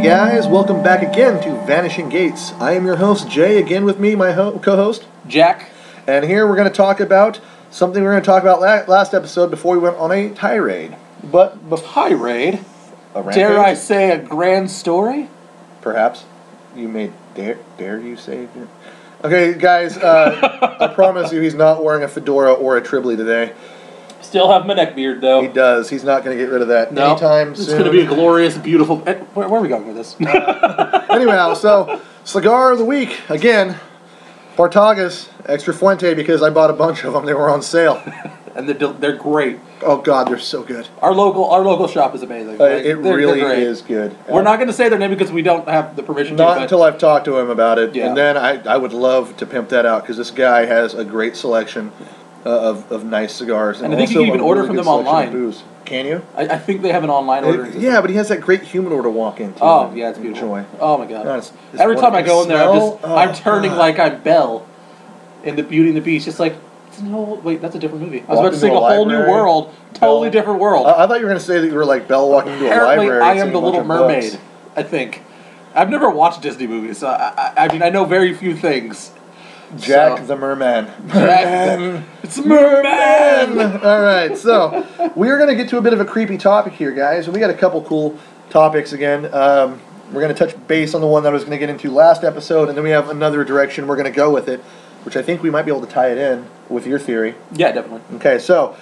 guys, welcome back again to Vanishing Gates. I am your host, Jay, again with me, my co-host, Jack. And here we're going to talk about something we were going to talk about last episode before we went on a tirade. Tirade? A rampage? Dare I say a grand story? Perhaps. You may dare you say it? Okay, guys, I promise you he's not wearing a fedora or a Tribly today. Still have my neck beard, though. He does. He's not going to get rid of that anytime soon. It's going to be a glorious, beautiful... Where are we going with this? Anyhow, so, cigar of the week, again, Partagas Extra Fuente, because I bought a bunch of them. They were on sale. And they're great. Oh, God, they're so good. Our local shop is amazing. It really is good. We're not going to say their name because we don't have the permission to. Not until I've talked to him about it. Yeah. And then I would love to pimp that out, because this guy has a great selection of nice cigars. And I think you can even order from them online. Can you? I think they have an online ordering system. Yeah, but he has that great humidor to walk into. Oh, yeah, it's beautiful. Enjoy. Oh, my God. No, it's Every time I go in there, I'm turning God. like I'm Belle in the Beauty and the Beast. Just like, no, wait, that's a different movie. I was about to sing a whole new world, totally different world. I thought you were going to say that you were like Belle walking into a library. Apparently, I am the Little Mermaid, I think. I've never watched Disney movies, so I mean, I know very few things. Jack the Merman. It's Merman! All right, so we're going to get to a bit of a creepy topic here, guys. We got a couple cool topics again. We're going to touch base on the one that I was going to get into last episode, and then we have another direction we're going to go with it, which I think we might be able to tie it in with your theory. Yeah, definitely. Okay, so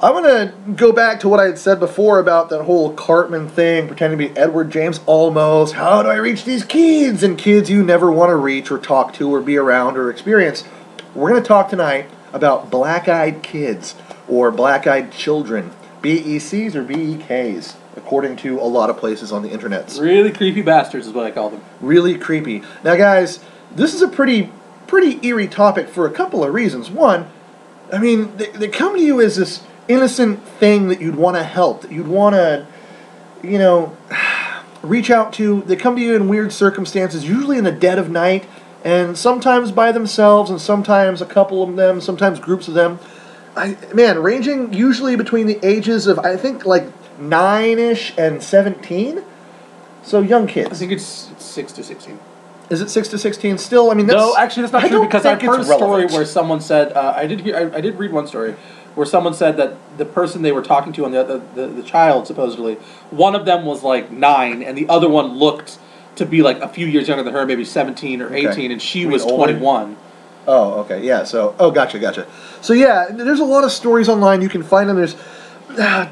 I want to go back to what I had said before about that whole Cartman thing, pretending to be Edward James Olmos. How do I reach these kids? And kids you never want to reach or talk to or be around or experience. We're going to talk tonight about black-eyed kids or black-eyed children. BECs or BEKs, according to a lot of places on the internet. Really creepy bastards is what I call them. Really creepy. Now, guys, this is a pretty eerie topic for a couple of reasons. One, I mean, they come to you as this innocent thing that you'd want to help, that you'd want to, reach out to. They come to you in weird circumstances, usually in the dead of night, and sometimes by themselves, and sometimes a couple of them, sometimes groups of them. Ranging usually between the ages of, I think, like 9-ish and 17. So young kids. I think it's 6 to 16. Is it 6 to 16 still? I mean, that's... No, actually, that's not true, because I've heard a story where someone said, I did read one story, where someone said that the person they were talking to, on the child, supposedly, one of them was like 9, and the other one looked to be like a few years younger than her, maybe 17 or 18, and she was 21. Oh, okay, yeah, so, gotcha. So, yeah, there's a lot of stories online you can find, and there's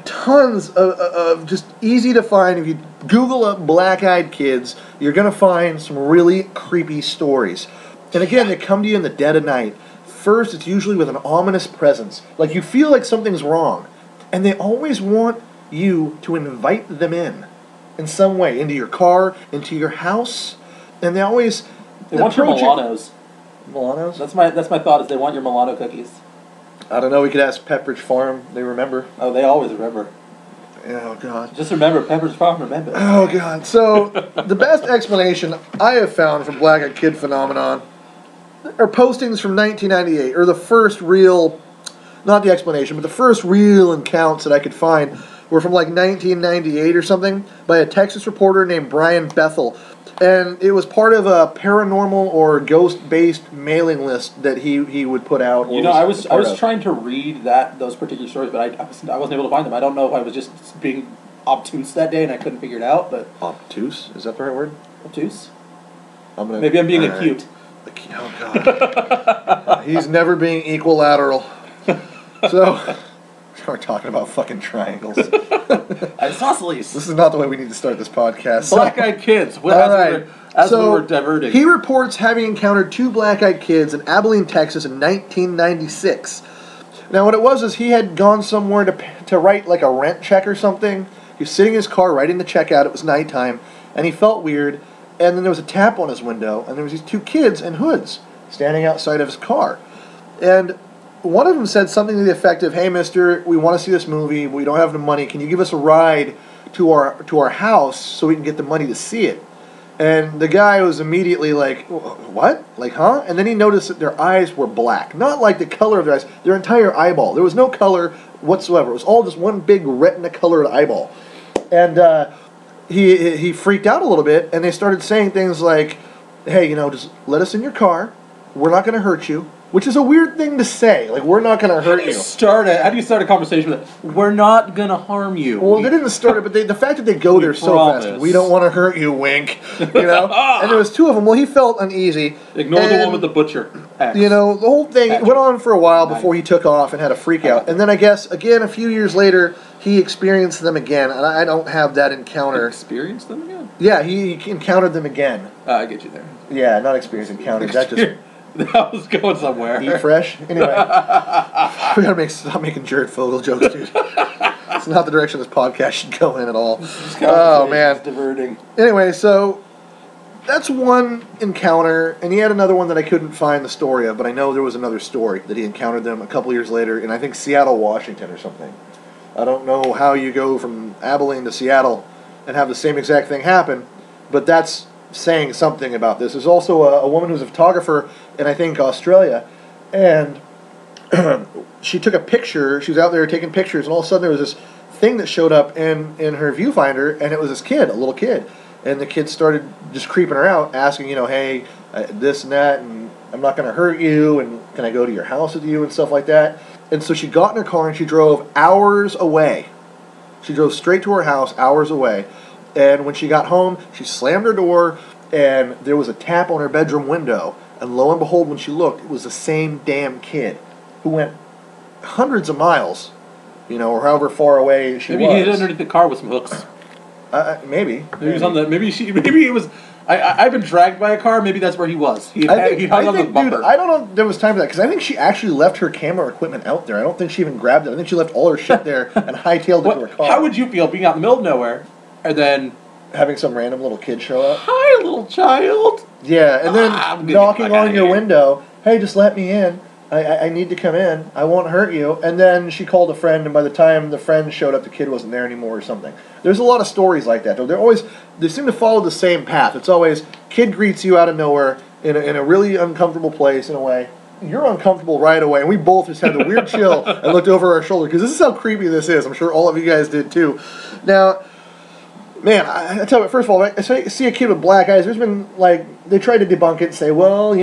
tons of just easy to find. If you Google up black-eyed kids, you're going to find some really creepy stories. And again, they come to you in the dead of night. First, it's usually with an ominous presence. Like, you feel like something's wrong. And they always want you to invite them in some way. Into your car, into your house. And they always... They want your Milanos. Milanos? That's my thought, is they want your Milano cookies. I don't know, we could ask Pepperidge Farm. They remember. Oh, they always remember. Oh, God. Just remember, Pepperidge Farm remember. Oh, God. So, the best explanation I have found for black-eyed kid phenomenon are postings from 1998, or the first real, not the explanation, but the first real accounts that I could find were from like 1998 or something by a Texas reporter named Brian Bethel. And it was part of a paranormal or ghost-based mailing list that he would put out. I was trying to read those particular stories, but I wasn't able to find them. I don't know if I was just being obtuse that day and I couldn't figure it out. But obtuse, is that the right word? Obtuse. Maybe I'm being acute. Oh, God. He's never being equilateral. So, we're talking about fucking triangles. Isosceles. This is not the way we need to start this podcast. Black-eyed kids. We were diverting. He reports having encountered 2 black-eyed kids in Abilene, Texas in 1996. Now, what it was is he had gone somewhere to write like a rent check or something. He was sitting in his car writing the check out. It was nighttime, and he felt weird. And then there was a tap on his window, and there was these 2 kids in hoods standing outside of his car. And one of them said something to the effect of, "Hey, mister, we want to see this movie. We don't have the money. Can you give us a ride to our house so we can get the money to see it?" And the guy was immediately like, "What? Like, huh?" And then he noticed that their eyes were black. Not like the color of their eyes, their entire eyeball. There was no color whatsoever. It was all just one big retina-colored eyeball. And he freaked out a little bit, and they started saying things like, hey, just let us in your car. We're not going to hurt you. Which is a weird thing to say. Like, we're not going to hurt you. How do you start a conversation with it? We're not going to harm you. Well, they didn't start it, but the fact that they go there so fast. We don't want to hurt you, wink. And there was two of them. Well, he felt uneasy. Ignore the one with the butcher. X. The whole thing went on for a while before he took off and had a freak out. And then I guess, again, a few years later, he experienced them again. And I don't have that encounter. Experienced them again? Yeah, he encountered them again. I get you there. Yeah, not experienced, encountered. That just... That was going somewhere. Eat fresh? Anyway. We gotta stop making Jared Fogle jokes, dude. It's not the direction this podcast should go in at all. Oh, man. It's diverting. Anyway, so that's one encounter, and he had another one that I couldn't find the story of, but I know there was another story that he encountered them a couple years later in, I think, Seattle, Washington or something. I don't know how you go from Abilene to Seattle and have the same exact thing happen, but that's saying something about this. There's also a woman who's a photographer in, I think, Australia, and she took a picture. She was out there taking pictures, and all of a sudden there was this thing that showed up in her viewfinder, and it was this kid, a little kid, and the kid started just creeping her out, asking, hey, this and that, and I'm not going to hurt you, and can I go to your house with you, and stuff like that. And so she got in her car, and she drove hours away. She drove straight to her house, hours away. And when she got home, she slammed her door, and there was a tap on her bedroom window. And lo and behold, when she looked, it was the same damn kid who went hundreds of miles, or however far away she was. Maybe he hid underneath the car with some hooks. Maybe. Maybe he was on the. Maybe it was. I've been dragged by a car. Maybe that's where he was. He hung on the bumper. Dude, I don't know if there was time for that, because I think she actually left her camera equipment out there. I don't think she even grabbed it. I think she left all her shit there and hightailed it to her car. How would you feel being out in the middle of nowhere and then having some random little kid show up? Hi, little child. Yeah, and then knocking on your window. Hey, just let me in. I need to come in. I won't hurt you. And then she called a friend, and by the time the friend showed up, the kid wasn't there anymore or something. There's a lot of stories like that, though. They seem to follow the same path. It's always kid greets you out of nowhere in a really uncomfortable place in a way. You're uncomfortable right away, and we both just had the weird chill and looked over our shoulder, because this is how creepy this is. I'm sure all of you guys did too. Now, man, I tell you, first of all, I see a kid with black eyes. There's been, they tried to debunk it and say, well,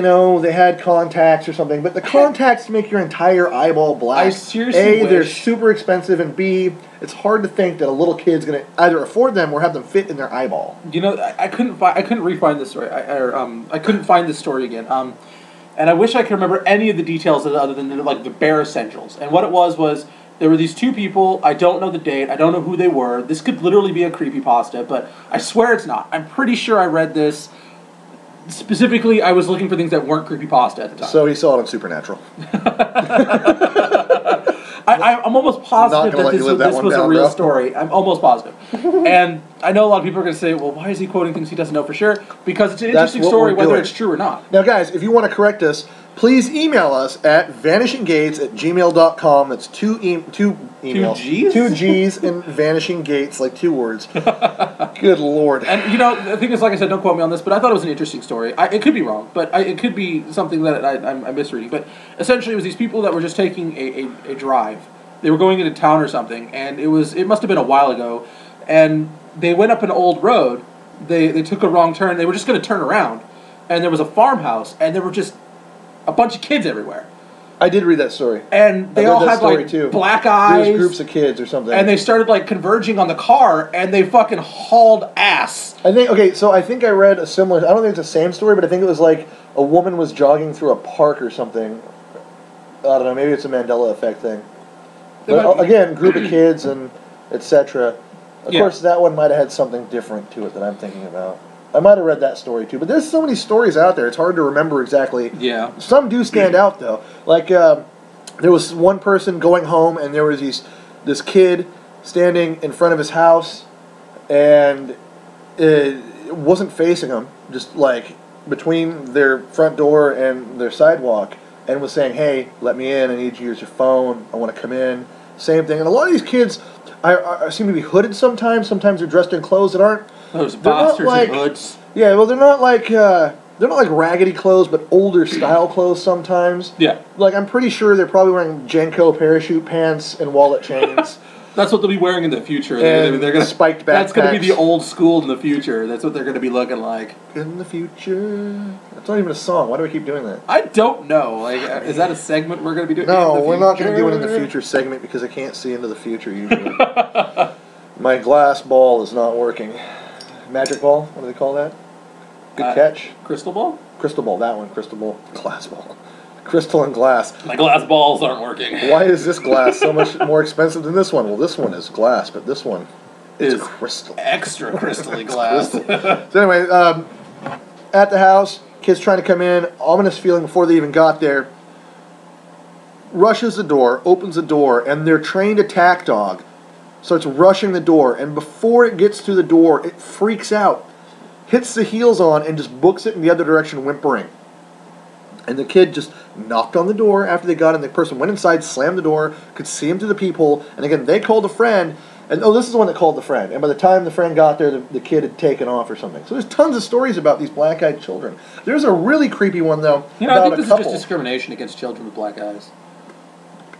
they had contacts or something. But the contacts make your entire eyeball black. I seriously they're super expensive, and B, it's hard to think that a little kid's going to either afford them or have them fit in their eyeball. I couldn't re-find this story. I couldn't find this story again. And I wish I could remember any of the details other than the bare essentials. And what it was there were these two people. I don't know the date. I don't know who they were. This could literally be a creepypasta, but I swear it's not. I'm pretty sure I read this. Specifically, I was looking for things that weren't creepypasta at the time. So he saw it on Supernatural. I'm almost positive that this was a real story. I'm almost positive. And I know a lot of people are going to say, well, why is he quoting things he doesn't know for sure? Because it's an interesting story, whether it's true or not. Now, guys, if you want to correct us, please email us at vanishinggates@gmail.com. That's two emails. 2 G's? 2 G's and Vanishing Gates, like 2 words. Good Lord. And, the thing is, like I said, don't quote me on this, but I thought it was an interesting story. It could be wrong, but it could be something that I'm misreading. But essentially, it was these people that were just taking a drive. They were going into town or something, and it must have been a while ago, and they went up an old road. They took a wrong turn. They were just going to turn around, and there was a farmhouse, and there were just a bunch of kids everywhere. I did read that story. And they all had black eyes. There was groups of kids or something. And they started converging on the car, and they fucking hauled ass. I think I read a similar, I don't think it's the same story, but I think it was a woman was jogging through a park or something. I don't know, maybe it's a Mandela effect thing. But again, group of kids and etc. Of course, that one might have had something different to it that I'm thinking about. I might have read that story too, but there's so many stories out there. It's hard to remember exactly. Yeah. Some do stand out though. There was one person going home, and there was this kid standing in front of his house, and it wasn't facing him, just between their front door and their sidewalk, and was saying, "Hey, let me in. I need you to use your phone. I want to come in." Same thing. And a lot of these kids seem to be hooded sometimes. Sometimes they're dressed in clothes that aren't. Those bastards in hoods. Yeah, well, they're not like raggedy clothes, but older style clothes sometimes. Yeah. I'm pretty sure they're probably wearing Jenko parachute pants and wallet chains. That's what they'll be wearing in the future. They're gonna spiked backpacks. That's going to be the old school in the future. That's what they're going to be looking like. In the future. That's not even a song. Why do we keep doing that? I don't know. Like, is that a segment we're going to be doing? No, we're not going to do it in the future segment because I can't see into the future usually. My glass ball is not working. Magic ball? What do they call that? Good catch. Crystal ball? Crystal ball. That one. Crystal ball. Glass ball. Crystal and glass. My glass balls aren't working. Why is this glass so much more expensive than this one? Well, this one is glass, but this one is crystal. Extra crystally glass. So anyway, at the house, kids trying to come in, ominous feeling before they even got there. Rushes the door, opens the door, and their trained attack dog starts rushing the door, and before it gets to the door, it freaks out, hits the heels on, and just books it in the other direction, whimpering. And the kid just knocked on the door after they got in. The person went inside, slammed the door, could see him through the peephole, and again, they called a friend, and this is the one that called the friend, and by the time the friend got there, the kid had taken off or something. So there's tons of stories about these black-eyed children. There's a really creepy one, though, I think this is just discrimination against children with black eyes.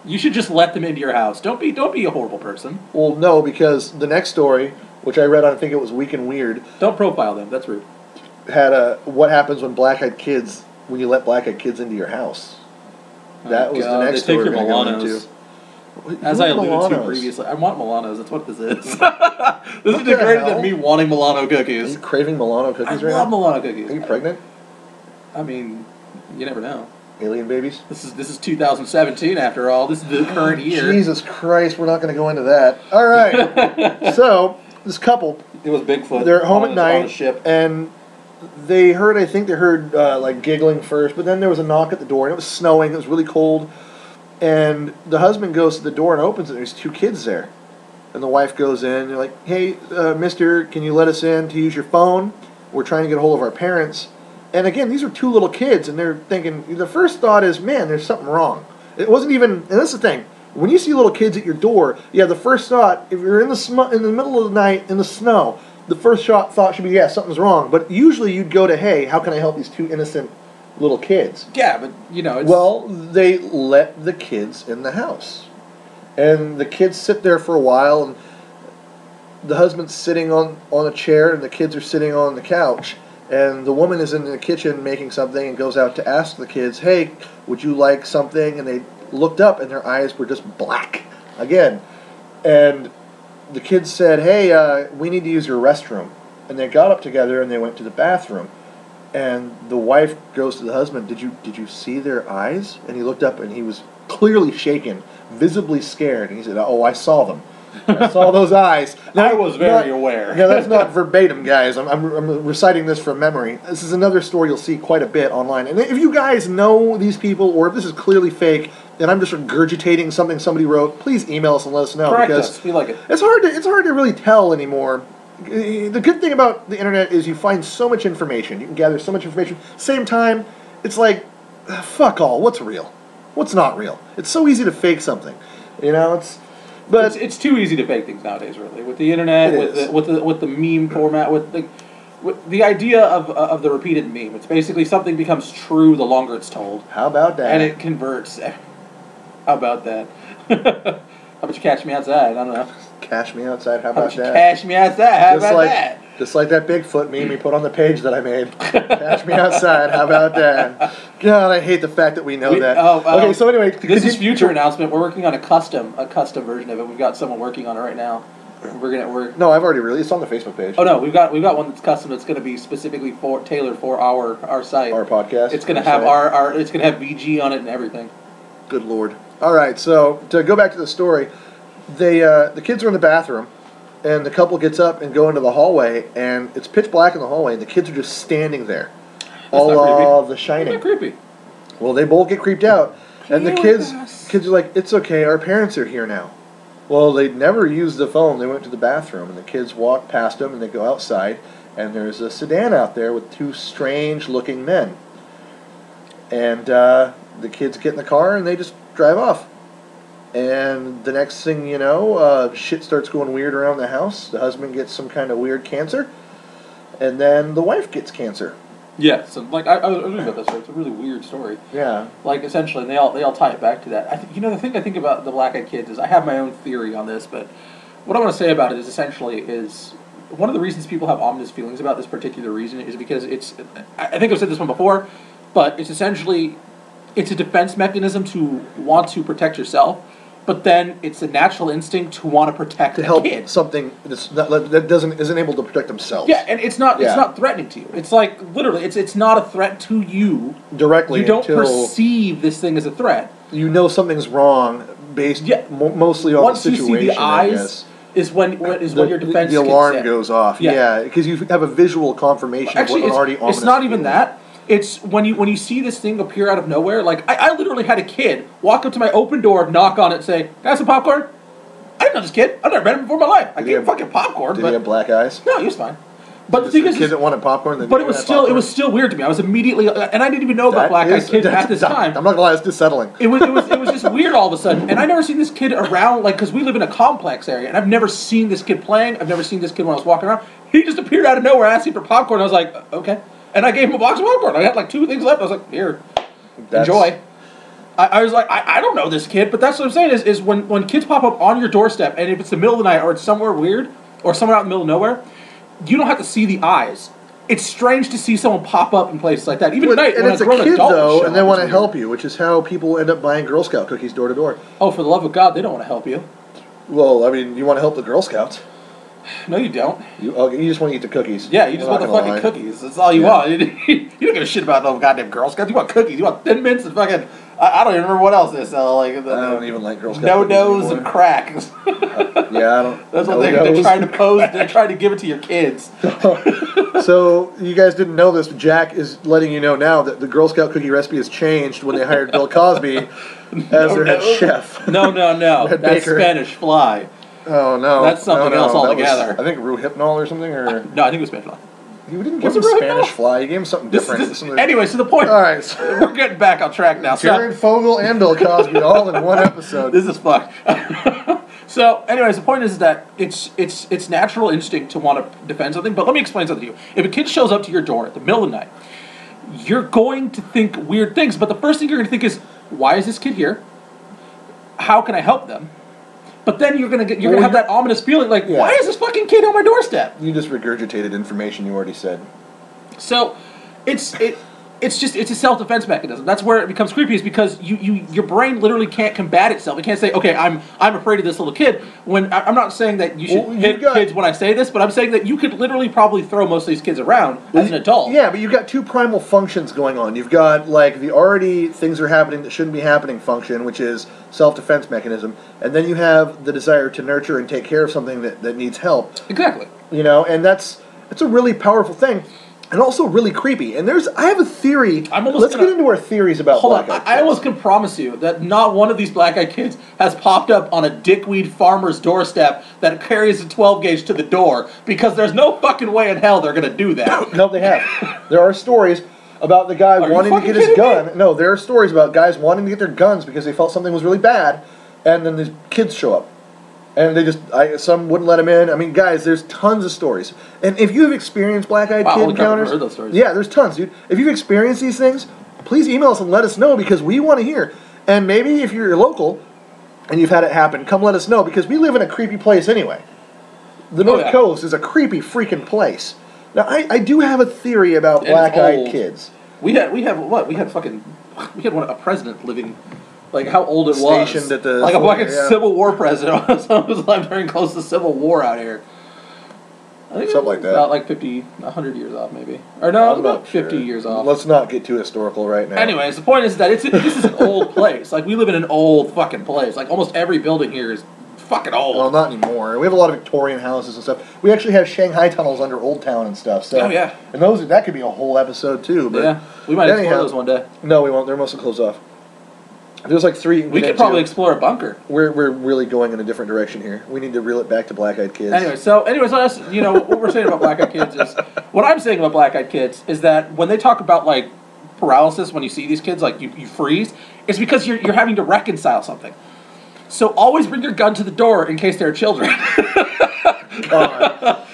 You should just let them into your house. Don't be a horrible person. Well, no, because the next story, which I read on, I think it was Week and Weird. Don't profile them. That's rude. Had what happens when black-eyed kids, when you let black-eyed kids into your house. That was the next story we're going to go into. As I alluded to previously, I want Milanos. That's what this is. This is greater than me wanting Milano cookies. Are you craving Milano cookies right now? I love Milano cookies. Are you pregnant? I mean, you never know. Alien babies? This is 2017 after all. This is the current year. Jesus Christ, we're not going to go into that. All right. So, this couple. It was Bigfoot. They're home at night, and I think they heard like giggling first, but then there was a knock at the door, and it was snowing, it was really cold, and the husband goes to the door and opens it, and there's two kids there. And the wife goes in, and they're like, hey, mister, can you let us in to use your phone? We're trying to get a hold of our parents. And again, these are two little kids, and they're thinking, the first thought is, man, there's something wrong. It wasn't even, and this is the thing, when you see little kids at your door, the first thought, if you're in the middle of the night in the snow, the first thought should be, yeah, something's wrong. But usually you'd go to, hey, how can I help these two innocent little kids? Yeah, but, it's... Well, they let the kids in the house. And the kids sit there for a while, and the husband's sitting on a chair, and the kids are sitting on the couch. And the woman is in the kitchen making something and goes out to ask the kids, hey, would you like something? And they looked up, and their eyes were just black again. And the kids said, hey, we need to use your restroom. And they got up together, and they went to the bathroom. And the wife goes to the husband, did you see their eyes? And he looked up, and he was clearly shaken, visibly scared. And he said, oh, I saw them. I saw those eyes. Now, I was very aware. Yeah, that's not verbatim, guys. I'm reciting this from memory. This is another story you'll see quite a bit online. And if you guys know these people, or if this is clearly fake, and I'm just regurgitating something somebody wrote, please email us and let us know. Correct us. We like it. It's hard to really tell anymore. The good thing about the internet is you find so much information. You can gather so much information. Same time, it's like, fuck all. What's real? What's not real? It's so easy to fake something. But it's too easy to fake things nowadays, really. With the internet, with the meme format, with the idea of the repeated meme. It's basically something becomes true the longer it's told. How about that? And it converts. How about that? How about you catch me outside? I don't know. Cash me outside. How about that? Cash me outside. How about that? Just like that Bigfoot meme we put on the page that I made. Cash me outside. How about that? God, I hate the fact that we know that. Okay, so anyway, this is future announcement. We're working on a custom version of it. We've got someone working on it right now. No, I've already released. It's on the Facebook page. Oh no, we've got one that's custom. That's going to be specifically tailored for our site, our podcast. It's going to have it's going to have VG on it and everything. Good Lord. All right, so to go back to the story, the kids are in the bathroom. And the couple gets up and go into the hallway, and it's pitch black in the hallway, and the kids are just standing there. All of The Shining. That's not creepy. Well, they both get creeped out. And the kids are like, it's okay, our parents are here now. Well, they'd never used the phone. They went to the bathroom, and the kids walk past them, and they go outside, and there's a sedan out there with two strange-looking men. And the kids get in the car, and they just drive off. And the next thing you know, shit starts going weird around the house. The husband gets some kind of weird cancer. And then the wife gets cancer. Yeah, so like I was reading about that story. It's a really weird story. Yeah. Like essentially, they all tie it back to that. The thing I think about the black-eyed kids is I have my own theory on this, but what I want to say about it is essentially is one of the reasons people have ominous feelings about this particular reason is because it's. I think I've said this one before, but it's essentially it's a defense mechanism to want to protect yourself. But then it's a natural instinct to want to protect to help kid. Something that isn't able to protect themselves. Yeah, and it's not threatening to you. It's like literally, it's not a threat to you directly. You don't perceive this thing as a threat. You know something's wrong based mostly on the situation. Once you see the eyes, is when your defense the alarm goes off. Yeah, because you have a visual confirmation of what already ominous. It's not even that. It's when you see this thing appear out of nowhere. Like I literally had a kid walk up to my open door, knock on it, and say, "Can I have some popcorn?" I didn't know this kid. I've never met him before in my life. I gave him fucking popcorn. Did he have black eyes? No, he was fine. But the thing is, kid that wanted popcorn. But it was still weird to me. I was immediately, and I didn't even know about black-eyed kids at this time. I'm not gonna lie, it's unsettling. It was just weird all of a sudden, and I never seen this kid around, like, because we live in a complex area, and I've never seen this kid playing. I've never seen this kid when I was walking around. He just appeared out of nowhere, asking for popcorn. I was like, okay, and I gave him a box of popcorn. I had like 2 things left. I was like, here, enjoy. I was like, I don't know this kid, but that's what I'm saying is when kids pop up on your doorstep, and if it's the middle of the night or it's somewhere weird or somewhere out in the middle of nowhere, you don't have to see the eyes. It's strange to see someone pop up in places like that, even at night. And when it's a kid though, and they want to help you, which is how people end up buying Girl Scout cookies door to door. Oh, for the love of God, they don't want to help you. Well, I mean, you want to help the Girl Scouts. No, you don't. You just want to eat the cookies. Yeah, you just want the fucking cookies. That's all you want. You don't give a shit about no goddamn Girl Scouts. You want cookies. You want Thin Mints and fucking... I don't even remember what else they sell. Like I don't even like Girl Scouts. No-nos and crack. Yeah, I don't... That's what they're trying to pose. They're trying to give it to your kids. So, you guys didn't know this, but Jack is letting you know now that the Girl Scout cookie recipe has changed when they hired Bill Cosby as their head chef. No. That's baker. Spanish fly. Oh, no. That's something else altogether. I think Rue Hypnol or something, or... No, I think it was Spanish fly. You didn't give him Spanish fly. You gave him something different. Anyway, so the point... All right. So we're getting back on track now. Jared Fogle and Bill Cosby all in one episode. This is fucked. So, anyways, the point is that it's natural instinct to want to defend something. But let me explain something to you. If a kid shows up to your door at the middle of the night, you're going to think weird things. But the first thing you're going to think is, why is this kid here? How can I help them? But then you're gonna have that ominous feeling like, why is this fucking kid on my doorstep? You just regurgitated information you already said. So, it's a self-defense mechanism. That's where it becomes creepy, is because your brain literally can't combat itself. It can't say, okay, I'm afraid of this little kid. When I'm not saying that you should hit kids when I say this, but I'm saying that you could literally probably throw most of these kids around as an adult. Yeah, but you've got 2 primal functions going on. You've got like the already things are happening that shouldn't be happening function, which is self-defense mechanism, and then you have the desire to nurture and take care of something that needs help. Exactly. You know, and that's a really powerful thing. And also really creepy. And I have a theory. Let's get into our theories about black-eyed kids. I almost can promise you that not one of these black-eyed kids has popped up on a dickweed farmer's doorstep that carries a 12-gauge to the door, because there's no fucking way in hell they're going to do that. No, they have. There are stories about the guy wanting to get his gun. Me? No, there are stories about guys wanting to get their guns because they felt something was really bad, and then these kids show up. And they some wouldn't let him in. I mean, guys, there's tons of stories. And if you have experienced black-eyed kid encounters, heard those stories. Yeah, there's tons, dude. If you've experienced these things, please email us and let us know, because we want to hear. And maybe if you're local and you've had it happen, come let us know, because we live in a creepy place anyway. The North Coast is a creepy freaking place. Now, I do have a theory about black-eyed kids. We had a president living. Like how old it was. Stationed at the... Like a fucking Civil War president. Someone was alive during close to the Civil War out here. I think something like that. About like 100 years off, maybe. Or no, about 50 years off. Let's not get too historical right now. Anyways, the point is that this is an old place. Like, we live in an old fucking place. Like, almost every building here is fucking old. Well, not anymore. We have a lot of Victorian houses and stuff. We actually have Shanghai tunnels under Old Town and stuff. So, yeah. And that could be a whole episode, too. But yeah. We might explore those one day. No, we won't. They're mostly closed off. There's like 3. We could probably explore a bunker. We're really going in a different direction here. We need to reel it back to black-eyed kids. Anyways, what we're saying about black-eyed kids is, what I'm saying about black-eyed kids is that when they talk about like paralysis, when you see these kids, like you freeze, it's because you're having to reconcile something. So always bring your gun to the door in case there are children.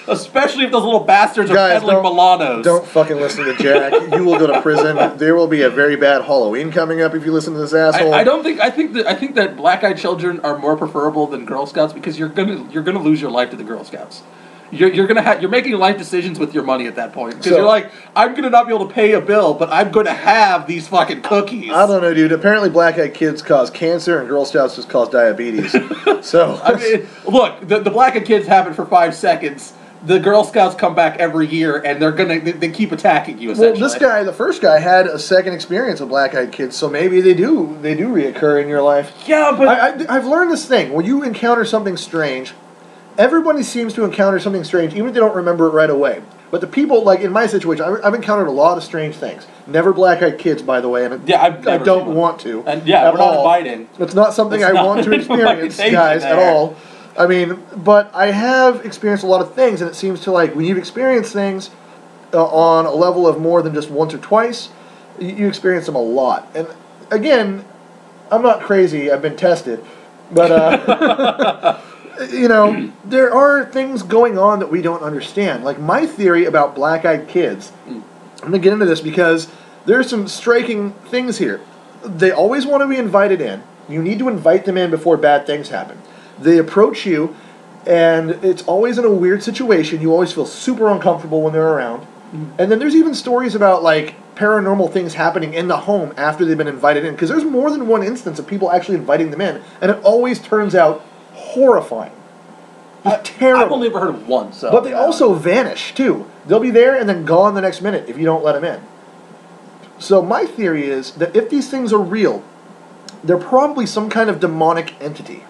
Especially if those little bastards are peddling Milanos. Don't fucking listen to Jack. You will go to prison. There will be a very bad Halloween coming up if you listen to this asshole. I think that black-eyed children are more preferable than Girl Scouts because you're gonna lose your life to the Girl Scouts. You're making life decisions with your money at that point because you're like, I'm gonna not be able to pay a bill, but I'm gonna have these fucking cookies. I don't know, dude. Apparently, black-eyed kids cause cancer, and Girl Scouts just cause diabetes. So I mean, look, the black-eyed kids have it for 5 seconds. The Girl Scouts come back every year, and they keep attacking you. Essentially, well, this guy, the first guy, had a second experience with black-eyed kids, so maybe they do reoccur in your life. Yeah, but I've learned this thing: when you encounter something strange. Everybody seems to encounter something strange, even if they don't remember it right away. But the people, like in my situation, I've encountered a lot of strange things. Never black-eyed kids, by the way, and I don't want to. And yeah, we're not inviting. It's not something I want to experience, guys, at all. I mean, but I have experienced a lot of things, and it seems to like when you've experienced things on a level of more than just once or twice, you experience them a lot. And again, I'm not crazy. I've been tested, but. You know, there are things going on that we don't understand. Like my theory about black-eyed kids, I'm going to get into this because there's some striking things here. They always want to be invited in. You need to invite them in before bad things happen. They approach you, and it's always in a weird situation. You always feel super uncomfortable when they're around. And then there's even stories about, like, paranormal things happening in the home after they've been invited in. Because there's more than one instance of people actually inviting them in, and it always turns out horrifying. Terrible. I've only ever heard of one. So, but they also vanish, too. They'll be there and then gone the next minute if you don't let them in. So my theory is that if these things are real, they're probably some kind of demonic entity.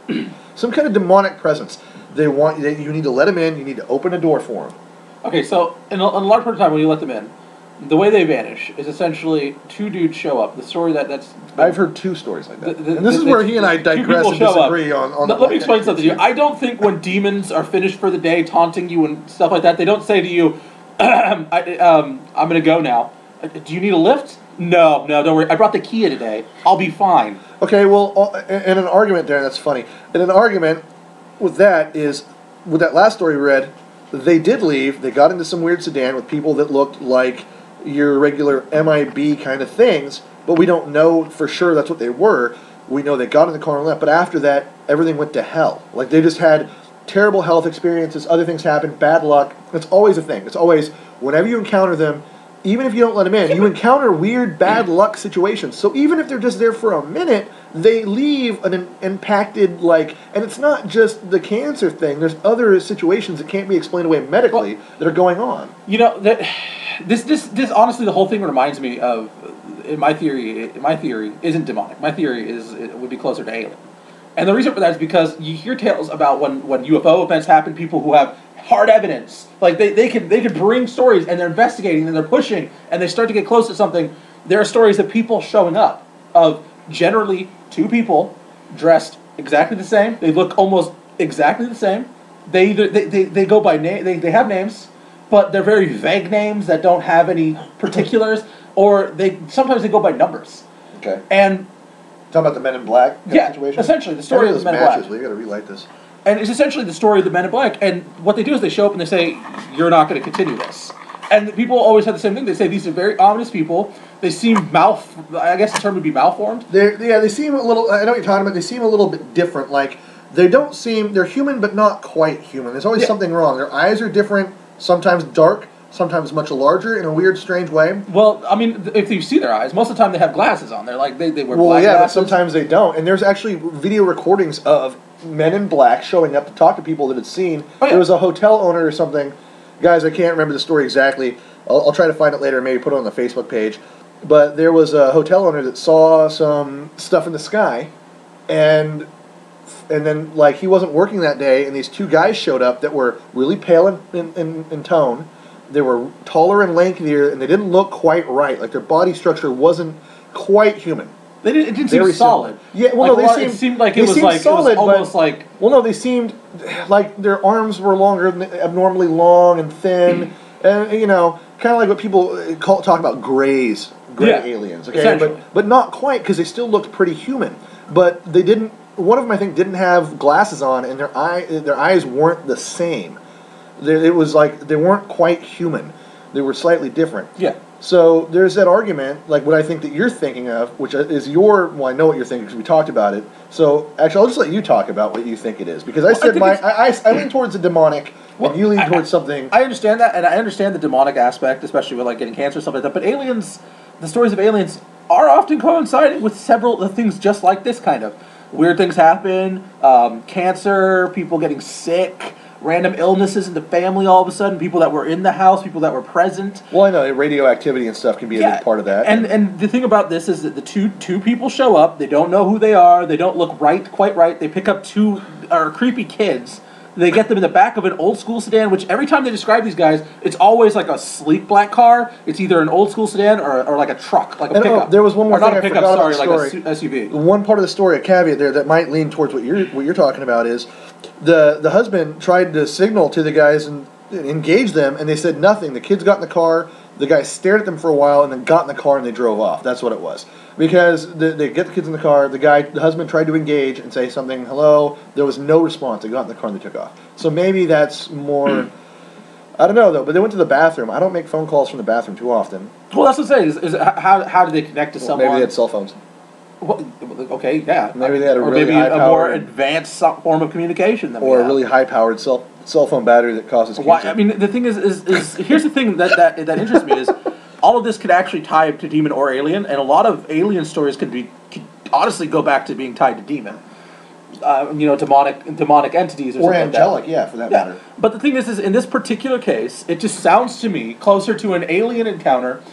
Some kind of demonic presence. You need to let them in, you need to open a door for them. Okay, so in a large part of the time when you let them in, the way they vanish is essentially two dudes show up. The story that's... I've heard two stories like that. And this is where he and I digress and disagree on Let me explain something to you. I don't think when demons are finished for the day, taunting you and stuff like that, they don't say to you, I'm going to go now. Do you need a lift? No, don't worry. I brought the Kia today. I'll be fine. Okay, well, in an argument there, that's funny. In an argument with that last story we read, they did leave. They got into some weird sedan with people that looked like your regular MIB kind of things, but we don't know for sure that's what they were. We know they got in the car and left, but after that, everything went to hell. Like, they just had terrible health experiences, other things happened, bad luck. It's always a thing. It's always, whenever you encounter them, even if you don't let them in, you encounter weird, bad luck situations. So even if they're just there for a minute, they leave an impacted, and it's not just the cancer thing. There's other situations that can't be explained away medically that are going on. You know, this honestly, the whole thing reminds me of, my theory isn't demonic. My theory it would be closer to alien. And the reason for that is because you hear tales about when UFO events happen, people who have hard evidence, like they could bring stories and they're investigating and they're pushing and they start to get close to something. There are stories of people showing up, of generally two people dressed exactly the same. They look almost exactly the same. They go by name. They have names, but they're very vague names that don't have any particulars, or sometimes they go by numbers. Okay. And talking about the Men in Black situation? Essentially the story of the Men in Black. We got to relight this. And it's essentially the story of the Men in Black. And what they do is they show up and they say, you're not going to continue this. And people always have the same thing. They say these are very ominous people. They seem I guess the term would be malformed. They seem a little, I know what you're talking about, they seem a little bit different. Like, they're human but not quite human. There's always something wrong. Their eyes are different, sometimes dark, sometimes much larger in a weird, strange way. Well, I mean, if you see their eyes, most of the time they have glasses on. They're like, they wear black glasses. But sometimes they don't. And there's actually video recordings of Men in Black showing up to talk to people that had seen. There was a hotel owner or something. Guys, I can't remember the story exactly. I'll try to find it later and maybe put it on the Facebook page. But there was a hotel owner that saw some stuff in the sky, and then, he wasn't working that day, and these two guys showed up that were really pale in tone. They were taller and lankier, and they didn't look quite right. Like, their body structure wasn't quite human. It didn't seem solid. Yeah, well, it seemed like it was almost like... Well, no, they seemed like their arms were longer, abnormally long and thin, and, kind of like what people talk about gray aliens, okay? But not quite, because they still looked pretty human. But they didn't... One of them, I think, didn't have glasses on, and their eyes weren't the same. It was like they weren't quite human. They were slightly different. Yeah. So there's that argument, like what I think that you're thinking of, which is well, I know what you're thinking because we talked about it. So actually, I'll just let you talk about what you think it is, because I lean towards the demonic, and you lean towards something. I understand that, and I understand the demonic aspect, especially with like getting cancer and stuff like that. But aliens, the stories of aliens are often coinciding with several things just like this kind of. Weird things happen, cancer, people getting sick, random illnesses in the family all of a sudden, people that were in the house, people that were present. Well, I know radioactivity and stuff can be a big part of that. And the thing about this is that the two people show up, they don't know who they are, they don't look quite right, they pick up two creepy kids. They get them in the back of an old school sedan, which every time they describe these guys, it's always like a sleek black car. It's either an old school sedan or like a truck, like a pickup. There was one more thing I forgot about the story. Like a SUV. One part of the story, a caveat there that might lean towards what you're talking about is the husband tried to signal to the guys and engage them, and they said nothing. The kids got in the car. The guy stared at them for a while and then got in the car and they drove off. That's what it was. Because they get the kids in the car, the husband tried to engage and say something, hello. There was no response. They got in the car and they took off. So maybe that's more, I don't know though, but they went to the bathroom. I don't make phone calls from the bathroom too often. Well, that's what I'm saying. Is how did they connect to someone? Maybe they had cell phones. Well, okay, yeah. Maybe they had a more advanced form of communication than or a really high-powered cell phone battery that causes cancer. I mean, the thing is here's the thing that interests me is all of this could actually tie to demon or alien, and a lot of alien stories could honestly go back to being tied to demon. Demonic entities or angelic, like that. For that matter. But the thing is in this particular case, it just sounds to me closer to an alien encounter.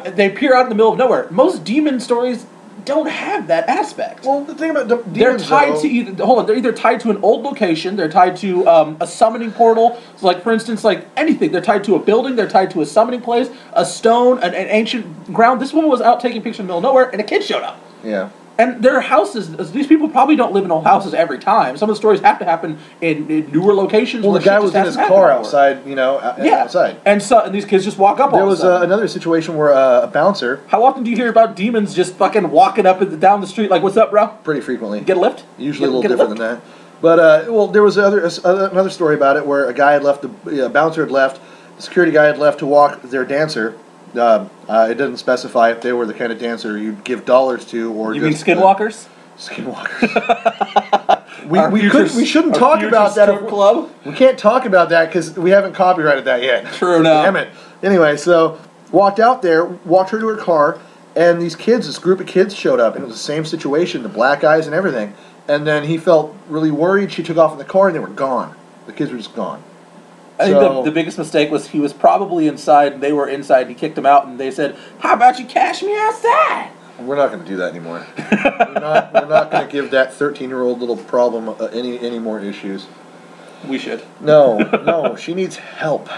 They appear out in the middle of nowhere. Most demon stories don't have that aspect. Well, the thing about demons, they're tied to they're either tied to an old location, they're tied to a summoning portal. So, like for instance, like anything, they're tied to a building, they're tied to a summoning place, a stone, an ancient ground. This woman was out taking pictures in the middle of nowhere, and a kid showed up. Yeah. And their houses, these people probably don't live in old houses every time. Some of the stories have to happen in newer locations. Well, the guy was in his car outside, outside. And these kids just walk up there was another situation where a bouncer... How often do you hear about demons just fucking walking up and down the street like, what's up, bro? Pretty frequently. Get a lift? Usually a little different than that. But, there was another story about it where a guy had left, a bouncer had left, the security guy had left to walk their dancer. It doesn't specify if they were the kind of dancer you'd give dollars to, or you mean skinwalkers? Skinwalkers. we shouldn't talk about that. Club? We can't talk about that because we haven't copyrighted that yet. True enough. Damn it. Anyway, so walked her to her car, and this group of kids showed up, and it was the same situation, the black eyes and everything. And then he felt really worried. She took off in the car, and they were gone. The kids were just gone. I think the biggest mistake was he was probably inside, and they were inside, and he kicked them out, and they said, how about you cash me outside? We're not going to do that anymore. we're not going to give that 13-year-old little problem any more issues. We should. No, she needs help.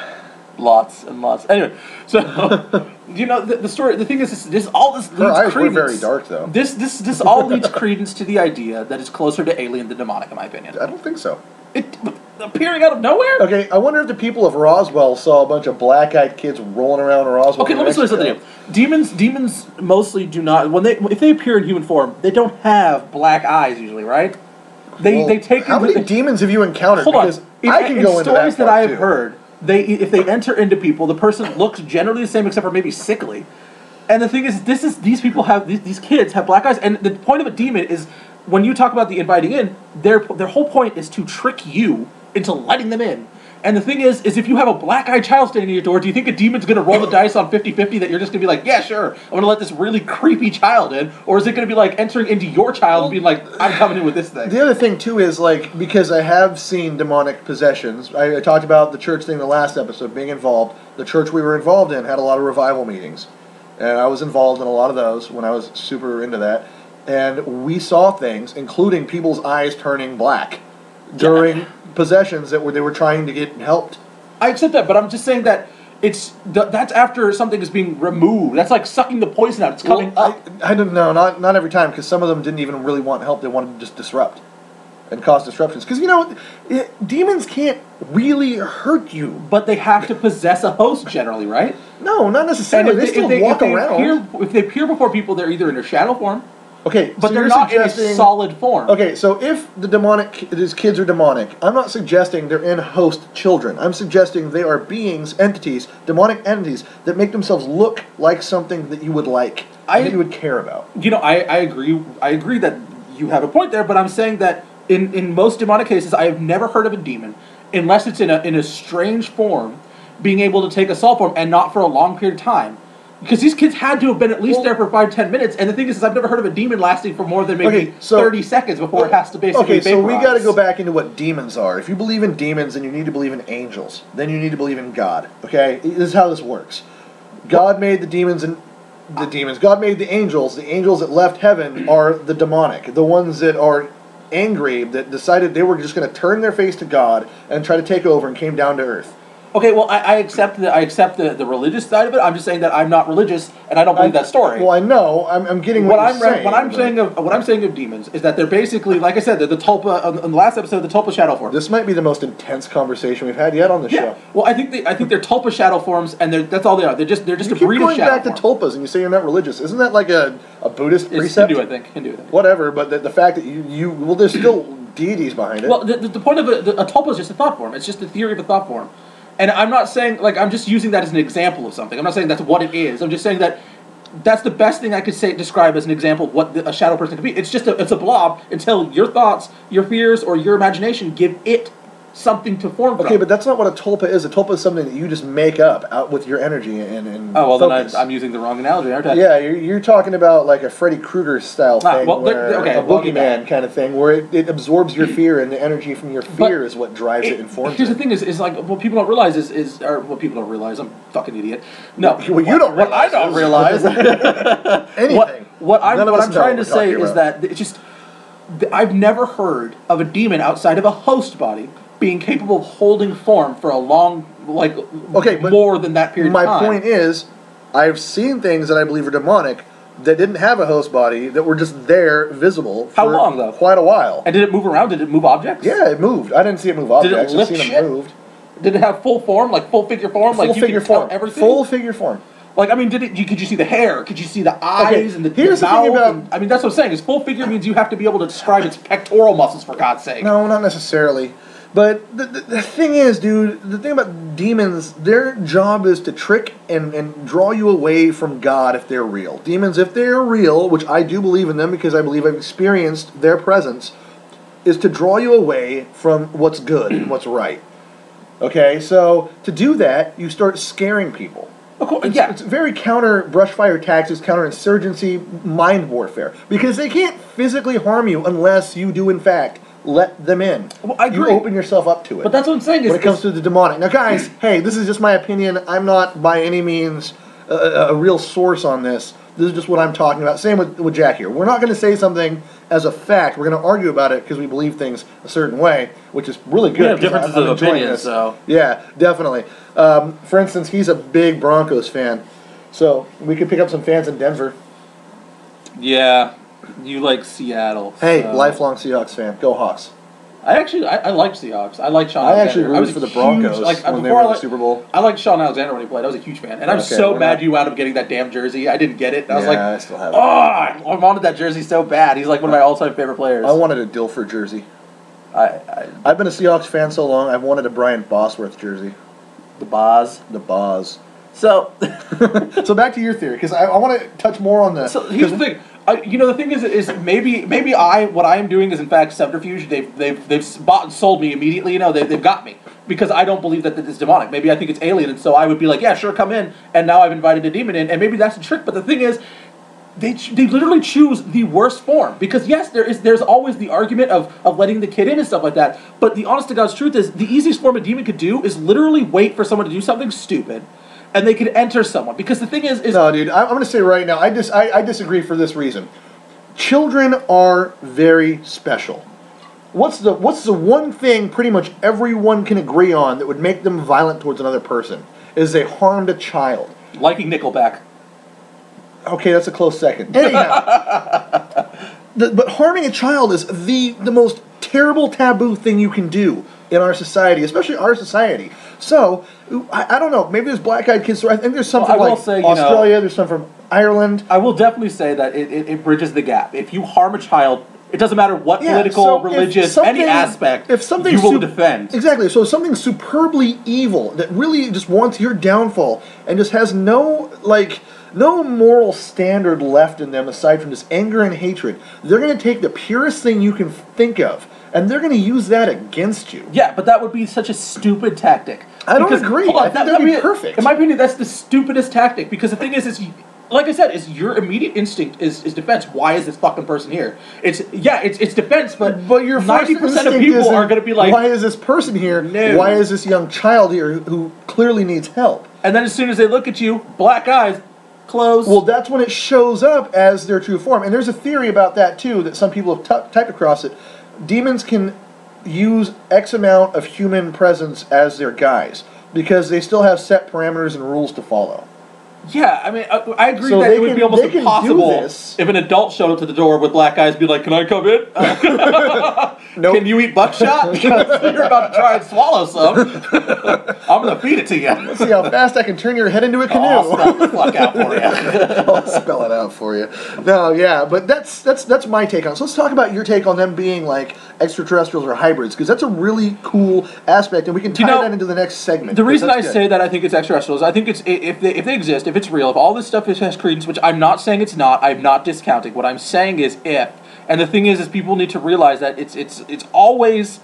Lots and lots. Anyway, so the story. The thing is, this all this. Her eyes were very dark, though. This all leads credence to the idea that it's closer to alien than demonic, in my opinion. I don't think so. It appearing out of nowhere. Okay, I wonder if the people of Roswell saw a bunch of black-eyed kids rolling around Roswell. Okay, let me say something. Demons mostly do not. If they appear in human form, they don't have black eyes usually, right? They take. How many demons have you encountered? Hold on. I can go into that. Stories that I have heard. If they enter into people, the person looks generally the same except for maybe sickly. And the thing is, these kids have black eyes, and the point of a demon is when you talk about the inviting in, their whole point is to trick you into letting them in. And the thing is if you have a black-eyed child standing at your door, do you think a demon's going to roll the dice on 50-50 that you're just going to be like, yeah, sure, I'm going to let this really creepy child in? Or is it going to be like entering into your child and being like, I'm coming in with this thing? The other thing, too, is like, because I have seen demonic possessions, I talked about the church thing in the last episode, being involved. The church we were involved in had a lot of revival meetings. And I was involved in a lot of those when I was super into that. And we saw things, including people's eyes turning black during possessions they were trying to get helped. I accept that, but I'm just saying that that's after something is being removed. That's like sucking the poison out. It's coming up. I don't know, not every time, because some of them didn't even really want help. They wanted to just disrupt and cause disruptions. Because, demons can't really hurt you. But they have to possess a host generally, right? No, not necessarily. They still walk around. If they appear before people, they're either in their shadow form, Okay, but so they're you're not in a suggesting solid form. Okay, so if these kids are demonic, I'm not suggesting they're in host children. I'm suggesting they are beings, entities, demonic entities that make themselves look like something that you would like, that you would care about. You know, I agree. I agree that you have a point there, but I'm saying that in most demonic cases, I have never heard of a demon, unless it's in a strange form, being able to take a soul form and not for a long period of time. Because these kids had to have been at least there for 5-10 minutes, and the thing is I've never heard of a demon lasting for more than maybe 30 seconds before it has to basically vaporize. So we got to go back into what demons are. If you believe in demons, then you need to believe in angels. Then you need to believe in God. Okay? This is how this works. God made the demons and the demons. God made the angels. The angels that left heaven are the demonic. The ones that are angry, that decided they were just going to turn their face to God and try to take over and came down to earth. Okay, well, I accept the religious side of it. I'm just saying that I'm not religious and I don't believe that story. Well, I know. I'm getting what you're saying. What I'm saying of demons is that they're basically, like I said, they're the tulpa on the last episode, the tulpa shadow form. This might be the most intense conversation we've had yet on the show. Well, I think they're tulpa shadow forms, and that's all they are. They're just a breed of shadow. You keep going back to tulpas, and you say you're not religious. Isn't that like a Buddhist precept? Hindu, I think. Whatever, but the fact that well, there's still deities behind it. Well, the point of a tulpa is just a thought form. It's just the theory of a thought form. And I'm not saying, I'm just using that as an example of something. I'm not saying that's what it is. I'm just saying that that's the best thing I could describe as an example of what a shadow person can be. It's a blob until your thoughts, your fears, or your imagination give it something to form from. Okay, but that's not what a tulpa is. A tulpa is something that you just make up out with your energy and then I'm using the wrong analogy, aren't I? Yeah, you're talking about like a Freddy Krueger style thing, a boogeyman kind of thing, where it absorbs your fear, and the energy from your fear is what drives it and forms it. Here's the thing: is like what people don't realize or what people don't realize. I'm a fucking idiot. No, what you don't realize. What I don't realize. Anything. What I'm trying to say is that it's just I've never heard of a demon outside of a host body being capable of holding form for a long, more than that period of time. My point is, I've seen things that I believe are demonic that didn't have a host body, that were just there, visible. How long, though? Quite a while. And did it move around? Did it move objects? Yeah, it moved. I didn't see it move objects. Did it lift shit? It moved. Did it have full form, like full figure form? Full figure form. Everything? Full figure form. Like, I mean, could you see the hair? Could you see the eyes and the mouth? I mean, that's what I'm saying. Is full figure means you have to be able to describe its pectoral muscles, for God's sake. No, not necessarily. But the thing is, dude, the thing about demons, their job is to trick and draw you away from God if they're real. Demons, if they're real, which I do believe in them because I believe I've experienced their presence, is to draw you away from what's good and what's right. Okay, so to do that, you start scaring people. It's very counter brushfire tactics, counterinsurgency, mind warfare. Because they can't physically harm you unless you do, in fact, let them in. Well, I agree. You open yourself up to it. But that's what I'm saying. When it comes to the demonic. Now, guys, hey, this is just my opinion. I'm not by any means a real source on this. This is just what I'm talking about. Same with Jack here. We're not going to say something as a fact. We're going to argue about it because we believe things a certain way, which is really good. We have differences of opinion, so. Yeah, definitely. For instance, he's a big Broncos fan. So we could pick up some fans in Denver. Yeah. You like Seattle. Hey, lifelong Seahawks fan. Go Hawks. I like Seahawks. I like Sean Alexander. I actually rooted for the Broncos when they were in the Super Bowl. I liked Sean Alexander when he played. I was a huge fan. And I'm so mad you wound up getting that damn jersey. I didn't get it. And I was like, I still have it. I wanted that jersey so bad. He's like one of my all-time favorite players. I wanted a Dilfer jersey. I've been a Seahawks fan so long, I've wanted a Brian Bosworth jersey. The Boz. The Boz. So, so back to your theory, because I want to touch more on this. So here's the thing. The thing is maybe what I am doing is in fact subterfuge. They've bought and sold me immediately. They've got me because I don't believe that it's demonic. Maybe I think it's alien, and so I would be like, yeah, sure, come in. And now I've invited a demon in, and maybe that's the trick. But the thing is, they literally choose the worst form because yes, there's always the argument of letting the kid in and stuff like that. But the honest to God's truth is the easiest form a demon could do is literally wait for someone to do something stupid. And they could enter someone. Because the thing is no, dude, I'm going to say right now, I disagree for this reason. Children are very special. What's the one thing pretty much everyone can agree on that would make them violent towards another person? Is they harmed a child. Liking Nickelback. Okay, that's a close second. Anyhow, but harming a child is the most terrible taboo thing you can do in our society, especially our society. So, I don't know. Maybe there's black-eyed kids. I think there's some from Australia. There's some from Ireland. I will definitely say that it bridges the gap. If you harm a child, it doesn't matter what political, religious, any aspect, you will defend. Exactly. So something superbly evil that really just wants your downfall and just has no moral standard left in them aside from just anger and hatred. They're going to take the purest thing you can think of, and they're going to use that against you. Yeah, but that would be such a stupid tactic. I don't agree. I think that would be perfect. In my opinion, that's the stupidest tactic, because the thing is like I said, is your immediate instinct is defense. Why is this fucking person here? It's defense, but your 90% of people are going to be like, why is this person here? No. Why is this young child here who clearly needs help? And then as soon as they look at you, black eyes, close. Well, that's when it shows up as their true form. And there's a theory about that too that some people have typed across it. Demons can use X amount of human presence as their guise because they still have set parameters and rules to follow. Yeah, I mean, I agree that it would be almost impossible if an adult showed up to the door with black eyes and be like, "Can I come in? Nope. Can you eat buckshot? Because you're about to try and swallow some. I'm going to feed it to you. Let's see how fast I can turn your head into a canoe. I'll spell the fuck out for you. I'll spell it out for you. No, yeah, but that's my take on it. So let's talk about your take on them being like extraterrestrials or hybrids, because that's a really cool aspect, and we can tie that into the next segment. The reason I say that I think it's extraterrestrials, I think it's if they exist, if it's real, if all this stuff has credence, which I'm not saying it's not, I'm not discounting. What I'm saying is if, and the thing is people need to realize that it's always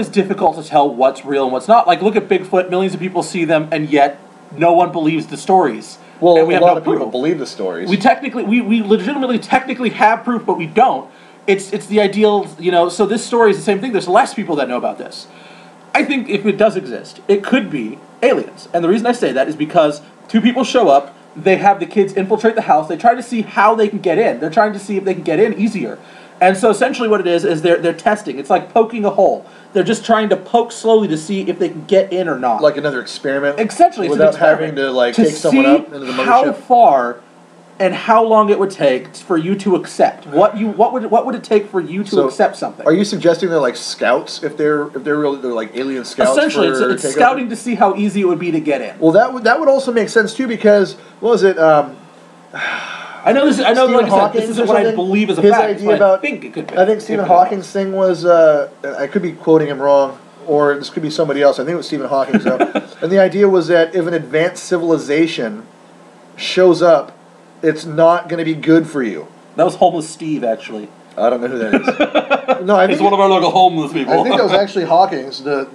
difficult to tell what's real and what's not. Like, look at Bigfoot, millions of people see them, and yet no one believes the stories. Well, and we have a lot of people believe the stories. We legitimately technically have proof, but we don't. It's the ideal, so this story is the same thing. There's less people that know about this. I think if it does exist, it could be aliens. And the reason I say that is because two people show up, they have the kids infiltrate the house, they try to see how they can get in. They're trying to see if they can get in easier. And so essentially what it is they're testing. It's like poking a hole. They're just trying to poke slowly to see if they can get in or not. Like another experiment? Essentially, it's without having to take someone up into the mothership. How far and how long it would take for you to accept. What would it take for you to accept something? Are you suggesting they're like scouts? If they're really they're like alien scouts? Essentially, it's scouting to see how easy it would be to get in. Well, that would also make sense too, because what was it? I know this. I know. Like I said, this isn't what I believe is a fact. His idea about, I think it could be. I think Stephen Hawking's thing was. I could be quoting him wrong, or this could be somebody else. I think it was Stephen Hawking. So, and the idea was that if an advanced civilization shows up, it's not going to be good for you. That was Homeless Steve, actually. I don't know who that is. No, I think he's one of our local homeless people. I think that was actually Hawking's, the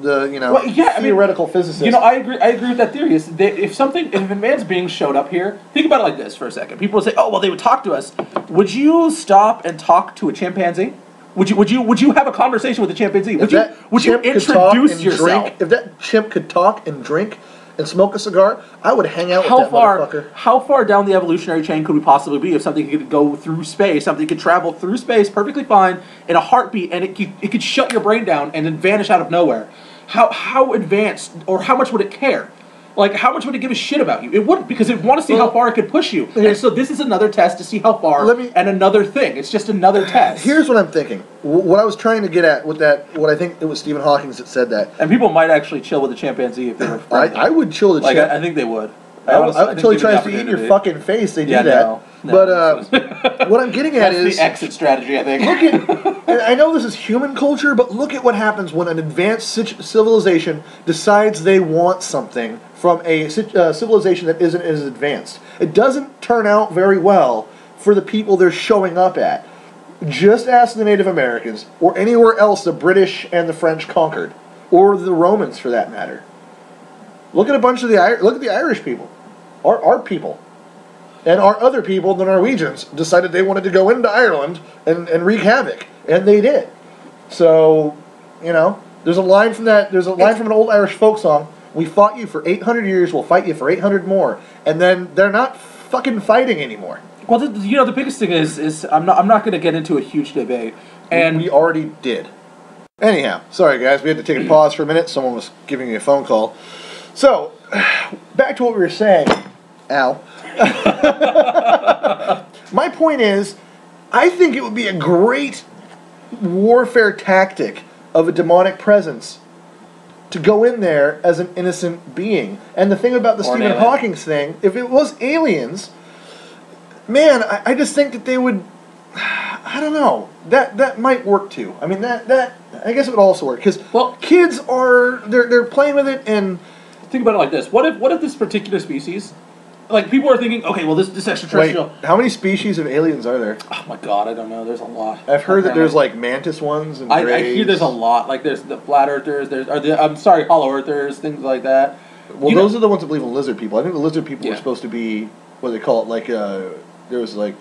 theoretical physicist. I agree with that theory. If a man's being showed up here, think about it like this for a second. People would say, "Oh, well, they would talk to us." Would you stop and talk to a chimpanzee? Would you have a conversation with a chimpanzee? Would you introduce yourself? If that chimp could talk and drink and smoke a cigar, I would hang out with that motherfucker. How far down the evolutionary chain could we possibly be if something could go through space, something could travel through space perfectly fine in a heartbeat, and it could shut your brain down and then vanish out of nowhere? How advanced, or how much would it care? Like, how much would it give a shit about you? It wouldn't, because it would want to see how far it could push you. And so this is another test to see how far, and another thing. It's just another test. Here's what I'm thinking. What I was trying to get at with that, what I think it was Stephen Hawking that said that. And people might actually chill with a chimpanzee if they were friendly. I would chill with a chimp. I think they would. Until he tries to eat your fucking face, they do that. No. But what I'm getting at is... That's the exit strategy, I think. And I know this is human culture, but look at what happens when an advanced civilization decides they want something from a civilization that isn't as advanced. It doesn't turn out very well for the people they're showing up at. Just ask the Native Americans, or anywhere else the British and the French conquered, or the Romans for that matter. Look at look at the Irish people, our people, and our other people, the Norwegians, decided they wanted to go into Ireland and wreak havoc, and they did. So, there's a line from an old Irish folk song. We fought you for 800 years, we'll fight you for 800 more. And then they're not fucking fighting anymore. Well, the biggest thing is I'm not going to get into a huge debate. And we already did. Anyhow, sorry guys, we had to take a pause for a minute. Someone was giving me a phone call. So, back to what we were saying, Al. My point is, I think it would be a great warfare tactic of a demonic presence to go in there as an innocent being. And the thing about the Stephen Hawking thing, if it was aliens, man, I just think that they would. I don't know. That might work too. I mean, that I guess it would also work because kids are they're playing with it and think about it like this: what if this particular species, like people are thinking, okay, well this extraterrestrial. Wait, how many species of aliens are there? Oh my god, I don't know. There's a lot. I've heard that there's like mantis ones and I hear there's a lot. Like there's the flat earthers. Hollow earthers, things like that. Well, those are the ones that believe in lizard people. I think the lizard people were supposed to be what do they call it? Like there was like.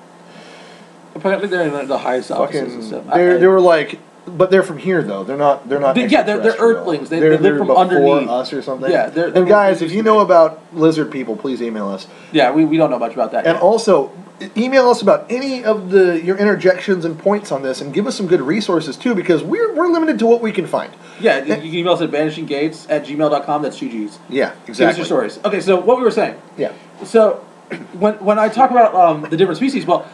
Apparently they're in the highest offices and stuff. They were like, but they're from here though. They're not. They're Earthlings. They live from underneath us or something. Yeah. And guys, if you know about lizard people, please email us. Yeah, we don't know much about that. And also, email us about any of your interjections and points on this, and give us some good resources too, because we're limited to what we we can find. Yeah, you can email us at vanishinggates@gmail.com. That's 2 G's. Yeah, exactly. Give us your stories. Okay, so what we were saying. Yeah. So when I talk about the different species, well.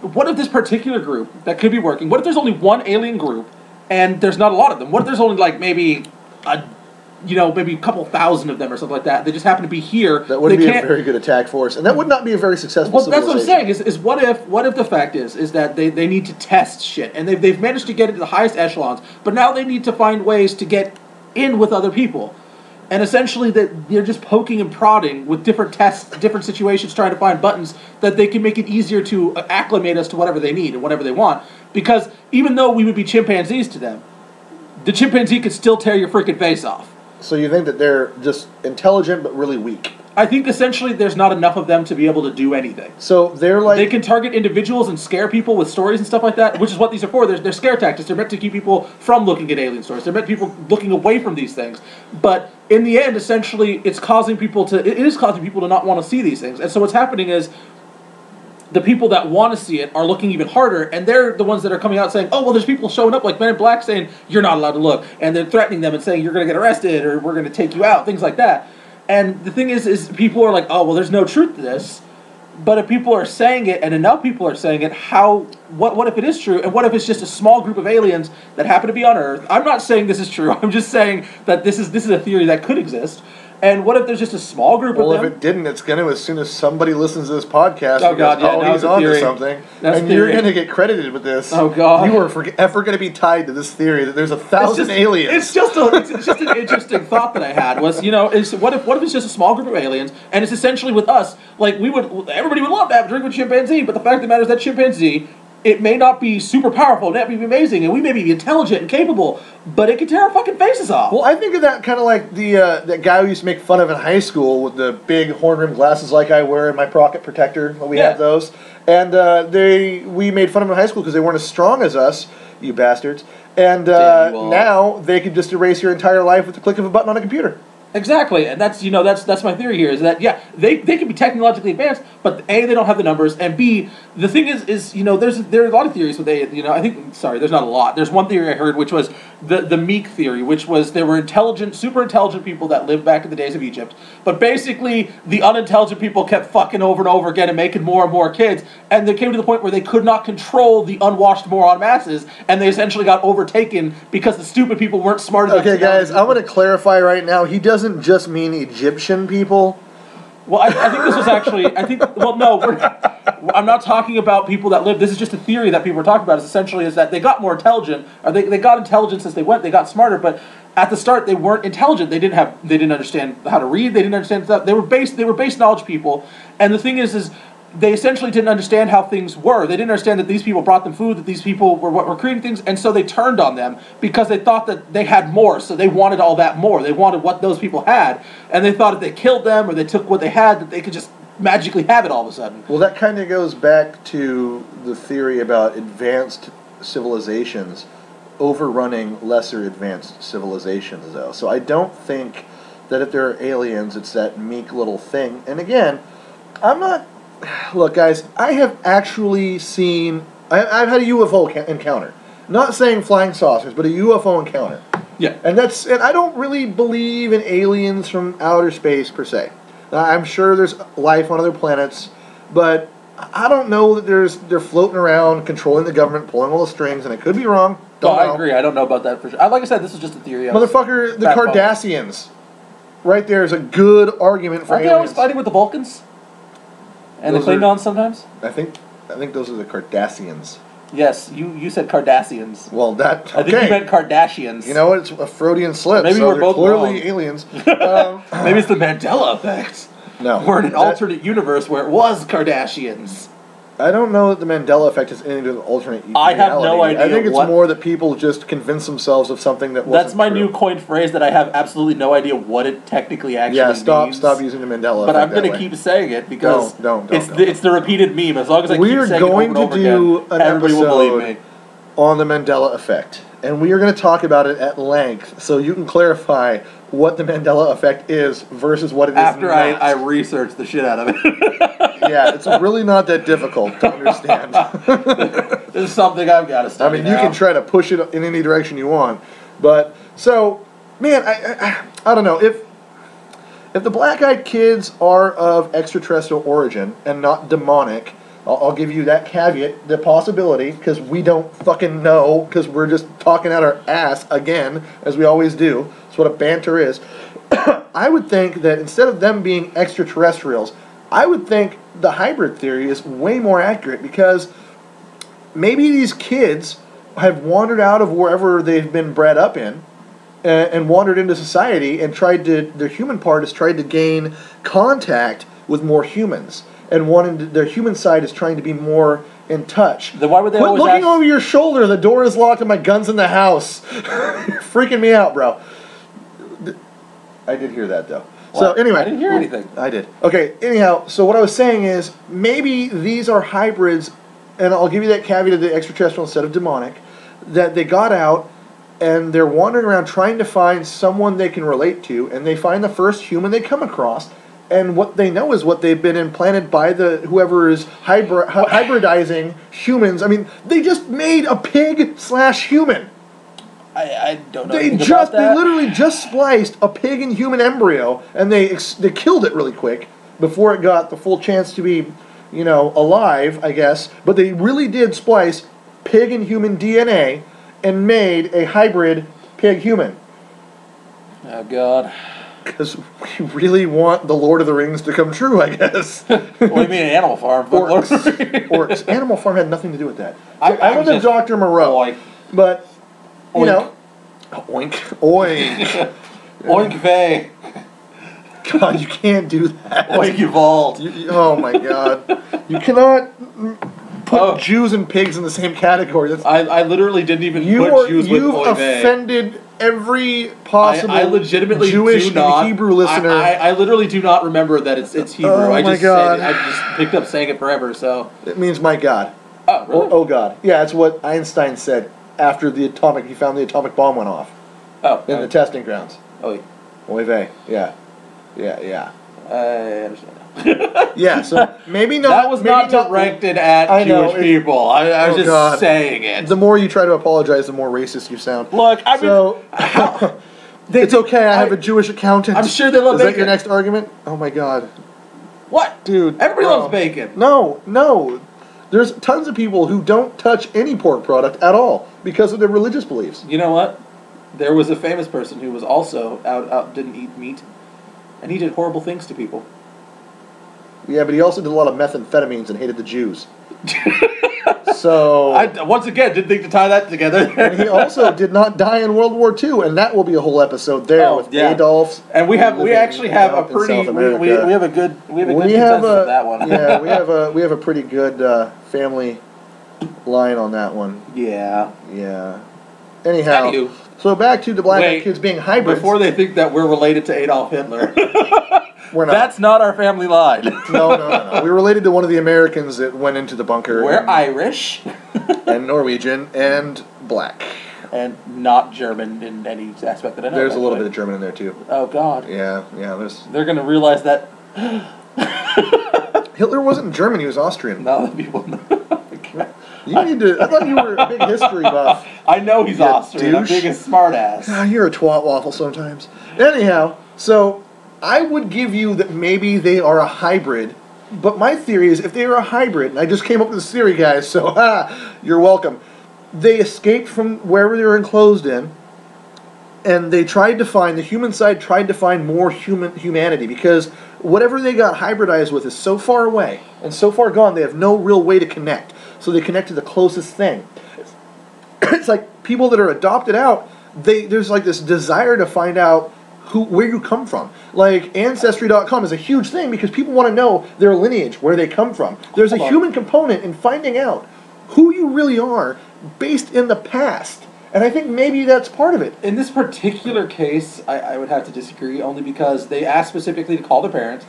What if this particular group that could be working, what if there's only one alien group and there's not a lot of them? What if there's only like maybe a couple thousand of them or something like that? They just happen to be here. That wouldn't be a very good attack force, and that would not be a very successful civilization. That's what I'm saying, is what if the fact is that they need to test shit, and they've managed to get into the highest echelons, but now they need to find ways to get in with other people. And essentially, that they're just poking and prodding with different tests, different situations, trying to find buttons that they can make it easier to acclimate us to whatever they need and whatever they want. Because even though we would be chimpanzees to them, the chimpanzee could still tear your freaking face off. So you think that they're just intelligent but really weak? I think essentially there's not enough of them to be able to do anything. So they're like... They can target individuals and scare people with stories and stuff like that, which is what these are for. They're scare tactics. They're meant to keep people from looking at alien stories. They're meant to keep people looking away from these things. But in the end, essentially, it is causing people to not want to see these things. And so what's happening is the people that want to see it are looking even harder, and they're the ones that are coming out saying, oh, well, there's people showing up like Men in Black saying, you're not allowed to look. And they're threatening them and saying, you're going to get arrested or we're going to take you out, things like that. And the thing is people are like, oh, well, there's no truth to this. But if people are saying it, and enough people are saying it, what if it is true? And what if it's just a small group of aliens that happen to be on Earth? I'm not saying this is true. I'm just saying that this is a theory that could exist. And what if there's just a small group of them? Well, if it didn't, it's going to, as soon as somebody listens to this podcast, he's on to something. And you're going to get credited with this. Oh, God. You are forever going to be tied to this theory that there's 1,000 aliens. It's just an interesting thought that I had was, what if it's just a small group of aliens, and it's essentially with us, like everybody would love to have a drink with a chimpanzee, but the fact of the matter is that chimpanzee, it may not be super powerful, it may be amazing, and we may be intelligent and capable, but it can tear our fucking faces off. Well, I think of that kind of like that guy we used to make fun of in high school with the big horn-rimmed glasses like I wear and my pocket protector. We have those. And we made fun of them in high school because they weren't as strong as us, you bastards. And now they can just erase your entire life with the click of a button on a computer. Exactly, and that's my theory here, is that they can be technologically advanced, but A, they don't have the numbers, and B, the thing is there are a lot of theories with there's not a lot. There's one theory I heard, which was the Meek theory, which was there were super intelligent people that lived back in the days of Egypt, but basically the unintelligent people kept fucking over and over again and making more and more kids, and they came to the point where they could not control the unwashed moron masses, and they essentially got overtaken because the stupid people weren't smart enough. Okay, guys, I'm going to clarify right now. He doesn't just mean Egyptian people. Well, I think this was actually, no, I'm not talking about people that live. This is just a theory that people are talking about. Is that they got more intelligent, or they got intelligence as they went. They got smarter, but at the start they weren't intelligent. They didn't understand how to read. They didn't understand stuff. They were base knowledge people. And the thing is they essentially didn't understand how things were. They didn't understand that these people brought them food, that these people were creating things, and so they turned on them because they thought that they had more, so they wanted all that more. They wanted what those people had, and they thought if they killed them or they took what they had, that they could just magically have it all of a sudden. Well, that kind of goes back to the theory about advanced civilizations overrunning lesser advanced civilizations, though. So I don't think that if there are aliens, it's that meek little thing. And again, I'm not... Look, guys, I have actually seen... I've had a UFO encounter. Not saying flying saucers, but a UFO encounter. Yeah. And I don't really believe in aliens from outer space, per se. I'm sure there's life on other planets, but I don't know that they're floating around, controlling the government, pulling all the strings, and I could be wrong. Don't know. I agree. I don't know about that for sure. Like I said, this is just a theory. Motherfucker, the Cardassians. Right there is a good argument for Aren't aliens. they always fighting with the Vulcans? And Those the Klingons sometimes? I think those are the Cardassians. Yes, you said Cardassians. Well, that... Okay. I think you meant Kardashians. You know what? It's a Freudian slip. Maybe we're both clearly wrong. Aliens. Maybe it's the Mandela effect. No. We're in an alternate universe where it was Kardashians. I don't know that the Mandela effect has anything to do with alternate reality. I have no idea. I think it's more that people just convince themselves of something that wasn't That's my true. new coined phrase that I have absolutely no idea what it technically actually means. Yeah, stop using the Mandela effect. But I'm going to keep saying it because don't. It's the repeated meme. As long as I keep saying it over and over again, everybody will believe me. On the Mandela effect. And we are going to talk about it at length so you can clarify what the Mandela effect is versus what it is after not. I researched the shit out of it. Yeah, it's really not that difficult to understand. This is something I've got to study. I mean, you can try to push it in any direction you want. But, so, man, I don't know. If the black-eyed kids are of extraterrestrial origin and not demonic, I'll give you that caveat, the possibility, because we don't fucking know, because we're just talking out our ass again, as we always do. That's what a banter is. I would think that instead of them being extraterrestrials, I would think the hybrid theory is way more accurate, because maybe these kids have wandered out of wherever they've been bred up in, and wandered into society and their human part has tried to gain contact with more humans. And their human side is trying to be more in touch. Then why would they Quit always looking over your shoulder? The door is locked and my gun's in the house. You're freaking me out, bro. I did hear that, though. What? So, anyway. I didn't hear anything. I did. Okay, anyhow, so what I was saying is, maybe these are hybrids, and I'll give you that caveat of the extraterrestrial instead of demonic, that they got out, and they're wandering around trying to find someone they can relate to, and they find the first human they come across, and what they know is what they've been implanted by whoever is hybridizing humans. I mean, they just made a pig/human. I don't know. They literally just spliced a pig and human embryo, and they killed it really quick before it got the full chance to be, alive, I guess. But they really did splice pig and human DNA and made a hybrid pig-human. Oh God. Because we really want the Lord of the Rings to come true, I guess. What do you mean, Animal Farm? Orcs. Animal Farm had nothing to do with that. I love Dr. Moreau. Oink. But, Oink. Oink. Oink vey. God, you can't do that. Oink evolved. Oh my God. You cannot put Jews and pigs in the same category. I literally didn't even put Jews with You've offended every possible I legitimately Jewish and Hebrew listener. I literally do not remember that it's Hebrew. Oh I my God. I just picked up saying it forever, so. It means my God. Oh, really? Or, oh God. Yeah, it's what Einstein said after he found the atomic bomb went off. In the testing grounds. Oh, Oy vey. Yeah. I understand. Yeah, so maybe not. That was not directed at Jewish people. I was just saying it. The more you try to apologize, the more racist you sound. Look, it's okay, I have a Jewish accountant. I'm sure they love bacon. Is that your next argument? Oh my God. What? Dude. Everybody loves bacon. No. There's tons of people who don't touch any pork product at all because of their religious beliefs. You know what? There was a famous person who was also didn't eat meat, and he did horrible things to people. Yeah, but he also did a lot of methamphetamines and hated the Jews. So I once again didn't think to tie that together. And he also did not die in World War II, and that will be a whole episode there with Adolf. And we actually have a pretty we have a good consensus on that one. Yeah, we have a pretty good family line on that one. Yeah. Anyhow. Anywho. So back to the black kids being hybrids. Before they think that we're related to Adolf Hitler. We're not. That's not our family line. No. We're related to one of the Americans that went into the bunker. We're Irish. And Norwegian and black. And not German in any aspect that I know. There's a little bit of German in there too. Oh God. Yeah. They're going to realize that Hitler wasn't German, he was Austrian. No, people know. I thought you were a big history buff. I know he's Austrian. I'm being a smartass. You're a twat waffle sometimes. Anyhow, so I would give you that maybe they are a hybrid, but my theory is if they are a hybrid, and I just came up with this theory, guys, so you're welcome. they escaped from wherever they were enclosed in, and they tried to find, the human side tried to find more humanity, because whatever they got hybridized with is so far away and so far gone, they have no real way to connect. So they connect to the closest thing. It's like people that are adopted out, there's like this desire to find out where you come from. Like Ancestry.com is a huge thing because people want to know their lineage, where they come from. There's a human component in finding out who you really are based in the past. And I think maybe that's part of it. In this particular case, I would have to disagree, only because they asked specifically to call their parents,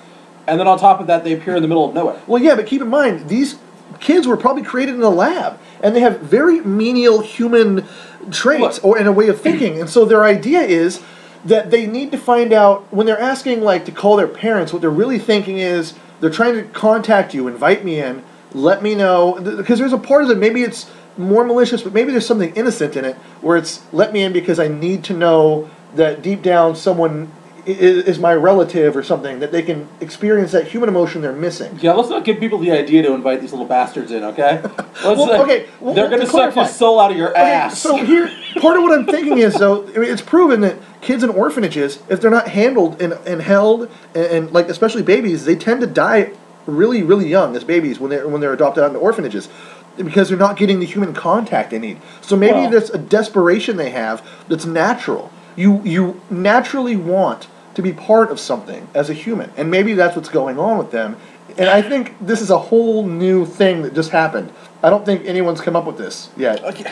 and then on top of that, they appear in the middle of nowhere. Well, yeah, but keep in mind, these kids were probably created in a lab, and they have very menial human traits or in a way of thinking. And so their idea is that they need to find out, when they're asking like to call their parents, what they're really thinking is they're trying to contact you, invite me in, let me know, because there's a part of it, maybe it's more malicious, but maybe there's something innocent in it, where it's let me in because I need to know that deep down someone is my relative or something, that they can experience that human emotion they're missing. Yeah, let's not give people the idea to invite these little bastards in, okay? They're going to suck your soul out of your ass. So here, part of what I'm thinking is, though, I mean, it's proven that kids in orphanages, if they're not handled and held, and like especially babies, they tend to die really, really young as babies when they're adopted out into orphanages, because they're not getting the human contact they need. So maybe there's a desperation they have that's natural. You naturally want to be part of something as a human, and maybe that's what's going on with them. And I think this is a whole new thing that just happened. I don't think anyone's come up with this yet. Okay,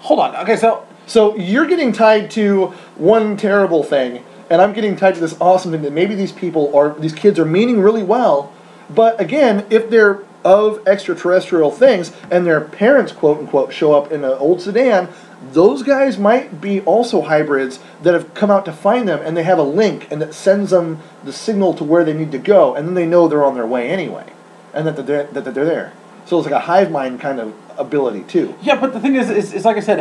hold on. Okay, so you're getting tied to one terrible thing, and I'm getting tied to this awesome thing that maybe these kids are meaning really well, but again, if they're of extraterrestrial things and their parents, quote unquote, show up in an old sedan, those guys might be also hybrids that have come out to find them, and they have a link and that sends them the signal to where they need to go, and then they know they're on their way anyway, and that they're there. So it's like a hive mind kind of ability too. Yeah, but the thing is like I said,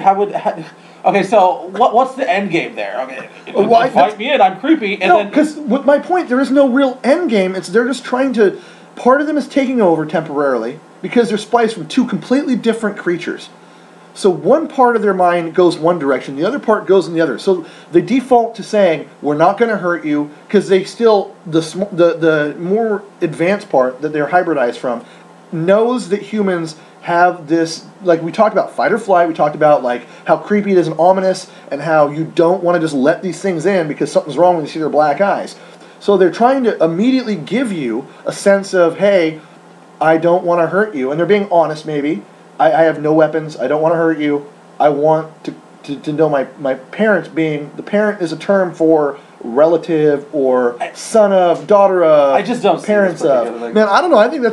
okay, so what's the end game there? Okay, invite me in, I'm creepy, and then because with my point, there is no real end game. They're just trying to. Part of them is taking over temporarily because they're spliced from two completely different creatures. So one part of their mind goes one direction, the other part goes in the other. So they default to saying, we're not going to hurt you, because they still, the more advanced part that they're hybridized from, knows that humans have this, like we talked about fight or flight, we talked about like how creepy it is and ominous, and how you don't want to just let these things in because something's wrong when you see their black eyes. So they're trying to immediately give you a sense of, hey, I don't want to hurt you. And they're being honest, maybe. I have no weapons. I don't want to hurt you. I want to know my parents being... The parent is a term for relative or son of, daughter of, I just don't parents of. Man, I don't know. I think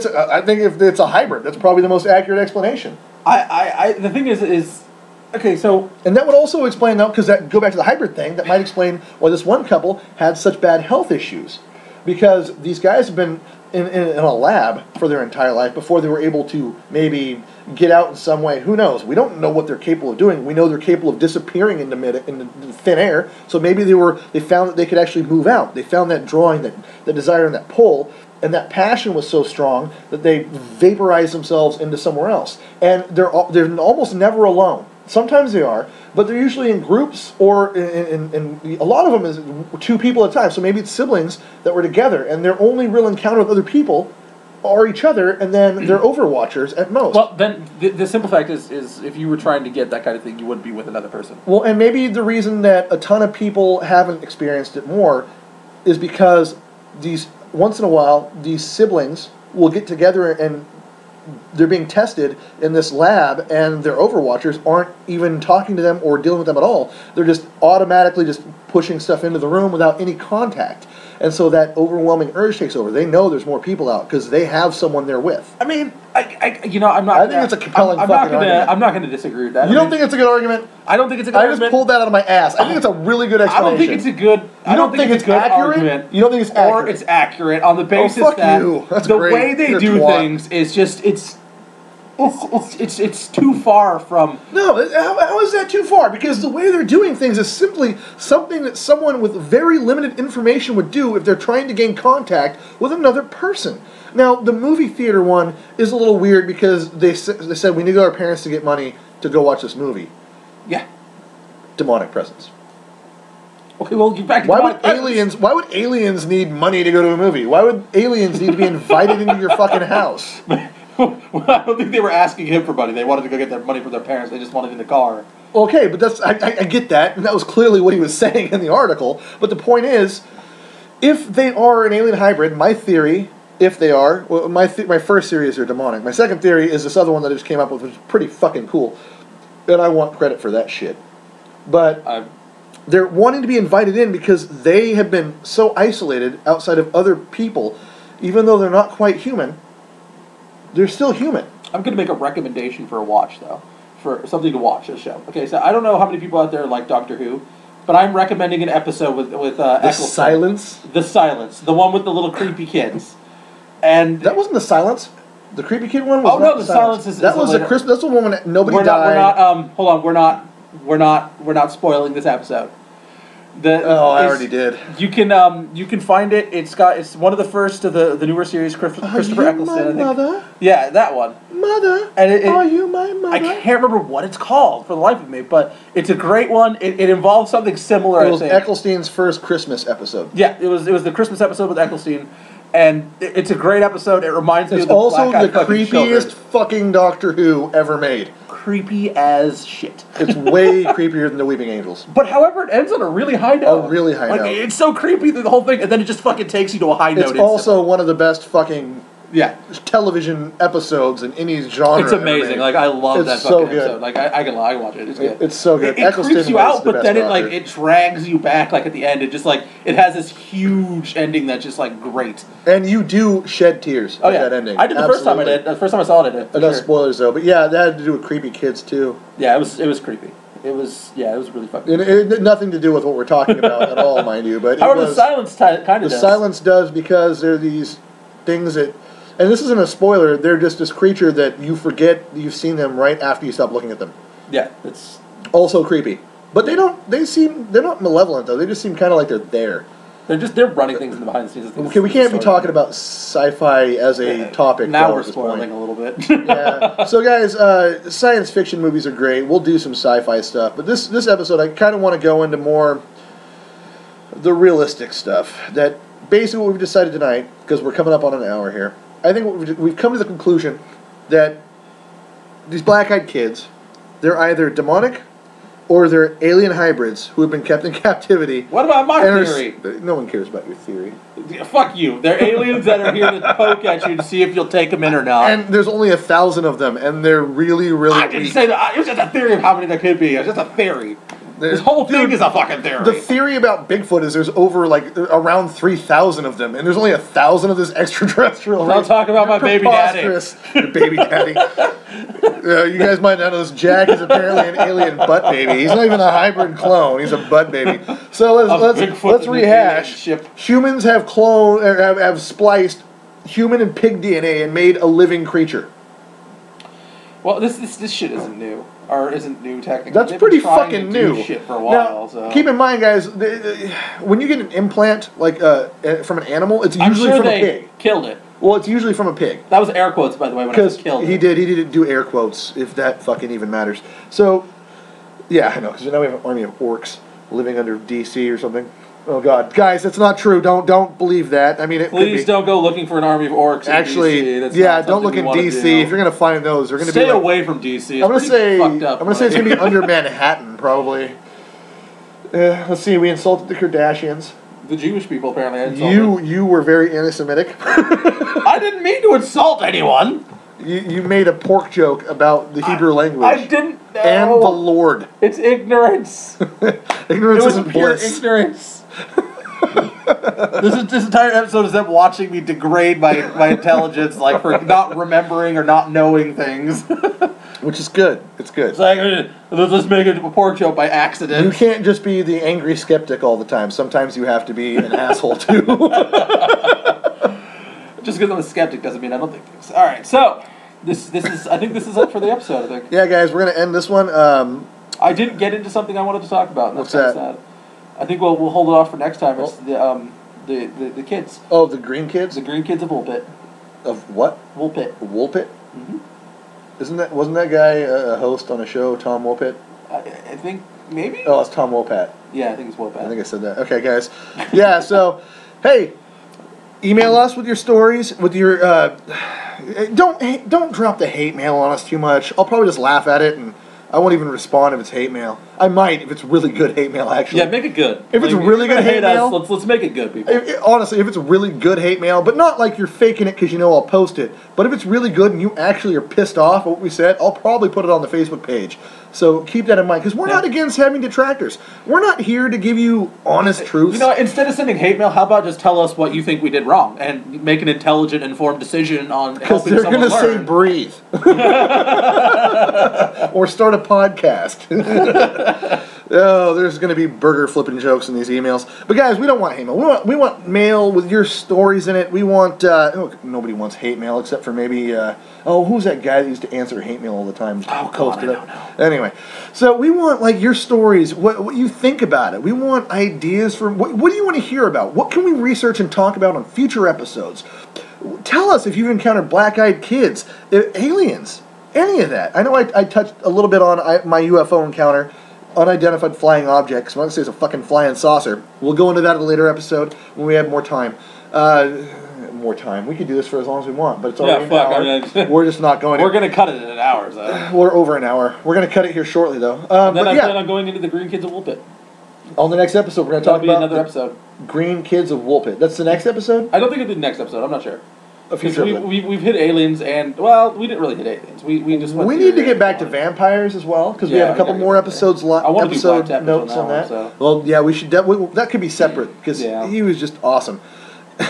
if it's a hybrid, that's probably the most accurate explanation. The thing is... Okay, so... And that would also explain, though, because go back to the hybrid thing, that might explain why this one couple had such bad health issues. Because these guys have been in a lab for their entire life before they were able to maybe get out in some way. Who knows? We don't know what they're capable of doing. We know they're capable of disappearing in the thin air. So maybe they found that they could actually move out. They found that drawing, that desire and that pull, and that passion was so strong that they vaporized themselves into somewhere else. And they're almost never alone. Sometimes they are, but they're usually in groups, or in a lot of them is two people at a time. So maybe it's siblings that were together, and their only real encounter with other people are each other, and then they're overwatchers at most. Well, then the simple fact is if you were trying to get that kind of thing, you wouldn't be with another person. Well, and maybe the reason that a ton of people haven't experienced it more is because once in a while, these siblings will get together and they're being tested in this lab, and their overwatchers aren't even talking to them or dealing with them at all. They're just automatically just pushing stuff into the room without any contact. And so that overwhelming urge takes over. They know there's more people out because they have someone they're with. I mean, I'm not. I think it's a compelling argument. I'm not going to disagree with that. You don't think it's a good argument? I don't think it's a good argument. I just pulled that out of my ass. I think it's a really good explanation. I don't think it's a good. You don't think it's accurate? Argument, you don't think it's accurate? Or it's accurate on the basis that you. That's the great. way they do things is just it's too far from... No, how is that too far? Because the way they're doing things is simply something that someone with very limited information would do if they're trying to gain contact with another person. Now, the movie theater one is a little weird because they said we need our parents to get money, to go watch this movie. Yeah. Demonic presence. Okay, well, get back to Why would aliens need money to go to a movie? Why would aliens need to be invited into your fucking house? Well, I don't think they were asking him for money. They wanted to go get their money from their parents. They just wanted in the car. Okay, but I get that, and that was clearly what he was saying in the article. But the point is, if they are an alien hybrid, my theory, if they are, well, my first theory is they're demonic. My second theory is this other one that I just came up with, which is pretty fucking cool, and I want credit for that shit. But they're wanting to be invited in because they have been so isolated outside of other people, even though they're not quite human. They're still human. I'm going to make a recommendation for a watch, though. For something to watch, a show. Okay, so I don't know how many people out there like Doctor Who, but I'm recommending an episode with The Silence? The Silence. The one with the little creepy kids. And that wasn't The Silence? The creepy kid one was no, The Silence is that was a Christmas. That's the one when nobody died. Hold on, we're not spoiling this episode. I already did. You can find it. It's one of the first of the newer series. Christopher Eccleston. Are you my mother? Yeah, that one. Mother. And are you my mother? I can't remember what it's called for the life of me, but it's a great one. It involves something similar. It was Eccleston's first Christmas episode. Yeah, it was the Christmas episode with Eccleston. And it's a great episode. It reminds me of the also the creepiest fucking Doctor Who ever made. Creepy as shit. It's way creepier than the Weeping Angels. But however, it ends on a really high note. A really high note. It's so creepy through the whole thing, and then it just fucking takes you to a high note. It's also one of the best fucking Yeah. television episodes in any genre. It's amazing. Like, I love that so fucking good. episode. Like, I can watch it. It's good. It's so good. It creeps you out, but then it drags you back. Like at the end, it just like it has this huge ending that's just like great. And you do shed tears at that ending. I did the first time I did. The first time I saw it, I did. No spoilers though, but yeah, that had to do with creepy kids too. Yeah, it was creepy. It was really fucking. It had nothing to do with what we're talking about at all, mind you. But however, the silence kind of does. The silence does because there are these things that. And this isn't a spoiler, they're just this creature that you forget you've seen them right after you stop looking at them. Yeah, it's also creepy. But they're not malevolent though, they just seem kind of like they're there. They're running things in the behind the scenes. Okay, we can't be talking about sci-fi as a topic. Now we're spoiling a little bit. Yeah. So guys, science fiction movies are great. We'll do some sci-fi stuff. But this episode, I kind of want to go into more the realistic stuff. That basically what we've decided tonight, because we're coming up on an hour here, I think we've come to the conclusion that these black-eyed kids, they're either demonic or they're alien hybrids who have been kept in captivity. What about my theory? No one cares about your theory. Fuck you. They're aliens that are here to poke at you to see if you'll take them in or not. And there's only 1,000 of them, and they're really, really I didn't say that. It was just a theory of how many there could be. It was just a theory. This whole thing is a fucking theory. The theory about Bigfoot is there's over around 3,000 of them, and there's only 1,000 of this extraterrestrial. Don't talk about my baby daddy. Your baby daddy. You guys might not know this. Jack is apparently an alien butt baby. He's not even a hybrid clone. He's a butt baby. So let's rehash. Humans have have spliced human and pig DNA and made a living creature. Well, this shit isn't new. Or isn't new technically. That's pretty fucking new. Shit for a while. Now, keep in mind, guys, when you get an implant from an animal, it's usually from a pig. Killed it. Well, it's usually from a pig. That was air quotes, by the way, when I said killed it. He didn't do air quotes, if that fucking even matters. So, yeah, I know, because now we have an army of orcs living under DC or something. Oh God, guys, that's not true. Don't believe that. I mean, please don't go looking for an army of orcs. Actually, in DC. Don't look in DC. If you're gonna find those, they're gonna stay away from DC. I'm gonna say it's gonna be under Manhattan, probably. Let's see. We insulted the Kardashians. The Jewish people apparently. You were very anti-Semitic. I didn't mean to insult anyone. You made a pork joke about the Hebrew language. I didn't know. And the Lord. It's ignorance. Ignorance isn't pure bliss. Ignorance. This entire episode is them watching me degrade my intelligence, like for not remembering or not knowing things. Which is good. It's good. It's like, let's make a pork joke by accident. You can't just be the angry skeptic all the time. Sometimes you have to be an asshole too. Just because I'm a skeptic doesn't mean I don't think things. All right, so this is I think this is it for the episode. I think. Yeah, guys, we're gonna end this one. I didn't get into something I wanted to talk about. And what's that? Sad. I think we'll hold it off for next time. It's the kids. Oh, the green kids. The green kids of Woolpit. Of what? Woolpit. Woolpit. Mm-hmm. Wasn't that guy a host on a show, Tom Wopat? I think maybe. Oh, it's Tom Wopat. Yeah, I think it's Wopat. I think I said that. Okay, guys. Yeah. So, hey, email us with your stories. With your don't drop the hate mail on us too much. I'll probably just laugh at it and I won't even respond if it's hate mail. I might if it's really good hate mail, actually. Yeah, make it good. If it's really good hate mail, let's make it good, people. Honestly, if it's really good hate mail, but not like you're faking it because you know I'll post it, but if it's really good and you actually are pissed off at what we said, I'll probably put it on the Facebook page. So keep that in mind, because we're not against having detractors. We're not here to give you honest truths. You know, instead of sending hate mail, how about just tell us what you think we did wrong and make an intelligent, informed decision on helping someone learn. Because they're going to say breathe. Or start a podcast. Oh, there's going to be burger flipping jokes in these emails. But guys, we don't want hate mail. We want mail with your stories in it. We want nobody wants hate mail except for maybe who's that guy that used to answer hate mail all the time? Oh God, I don't know. Anyway, so we want like your stories, what you think about it. We want ideas for what do you want to hear about? What can we research and talk about on future episodes? Tell us if you've encountered black-eyed kids, aliens, any of that. I know I touched a little bit on my UFO encounter. Unidentified flying objects. I'm not going to say it's a fucking flying saucer. We'll go into that in a later episode when we have more time. More time. We could do this for as long as we want, but it's already an hour. We're just not going. We're going to cut it in an hour. So. We're over an hour. We're going to cut it here shortly, though. And then I plan on going into the Green Kids of Woolpit. On the next episode, we're going to talk about another episode. Green Kids of Woolpit. That's the next episode? I don't think it'll be the next episode. I'm not sure. We've hit aliens and, well, we didn't really hit aliens. We just went We need to get back to vampires as well, because we have a couple more episodes, episode notes on that. So. Well, yeah, we should, that could be separate, because he was just awesome.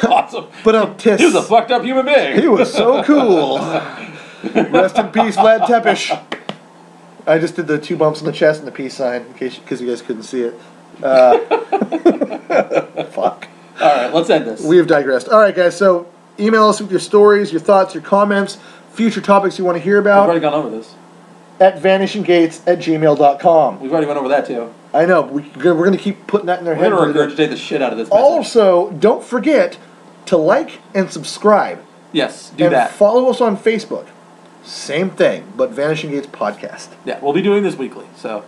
Awesome. But he was a fucked up human being. He was so cool. Rest in peace, Vlad Tepes. I just did the 2 bumps in the chest and the peace sign, because you guys couldn't see it. Fuck. All right, let's end this. We have digressed. All right, guys, so email us with your stories, your thoughts, your comments, future topics you want to hear about. We've already gone over this. At vanishinggates@gmail.com. We've already went over that, too. I know. We're going to keep putting that in their head. We're going to regurgitate the shit out of this message. Also, don't forget to like and subscribe. Yes, do that. And follow us on Facebook. Same thing, but Vanishing Gates Podcast. Yeah, we'll be doing this weekly, so.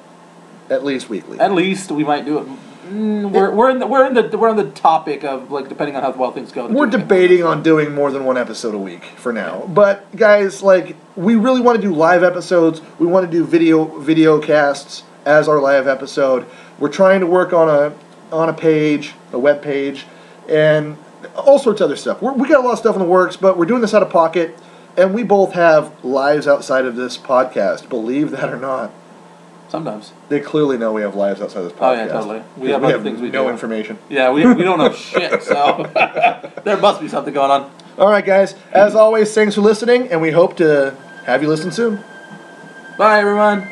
At least weekly. At least we might do it. We're on the topic of, like, depending on how well things go. We're debating on doing more than 1 episode a week for now. But guys, like, we really want to do live episodes. We want to do video casts as our live episode. We're trying to work on a page, a web page, and all sorts of other stuff. We got a lot of stuff in the works, but we're doing this out of pocket, and we both have lives outside of this podcast. Believe that or not. Sometimes. They clearly know we have lives outside of this podcast. Oh, yeah, totally. We have other things we do. No information. Yeah, we don't know shit, so there must be something going on. All right, guys. As always, thanks for listening, and we hope to have you listen soon. Bye, everyone.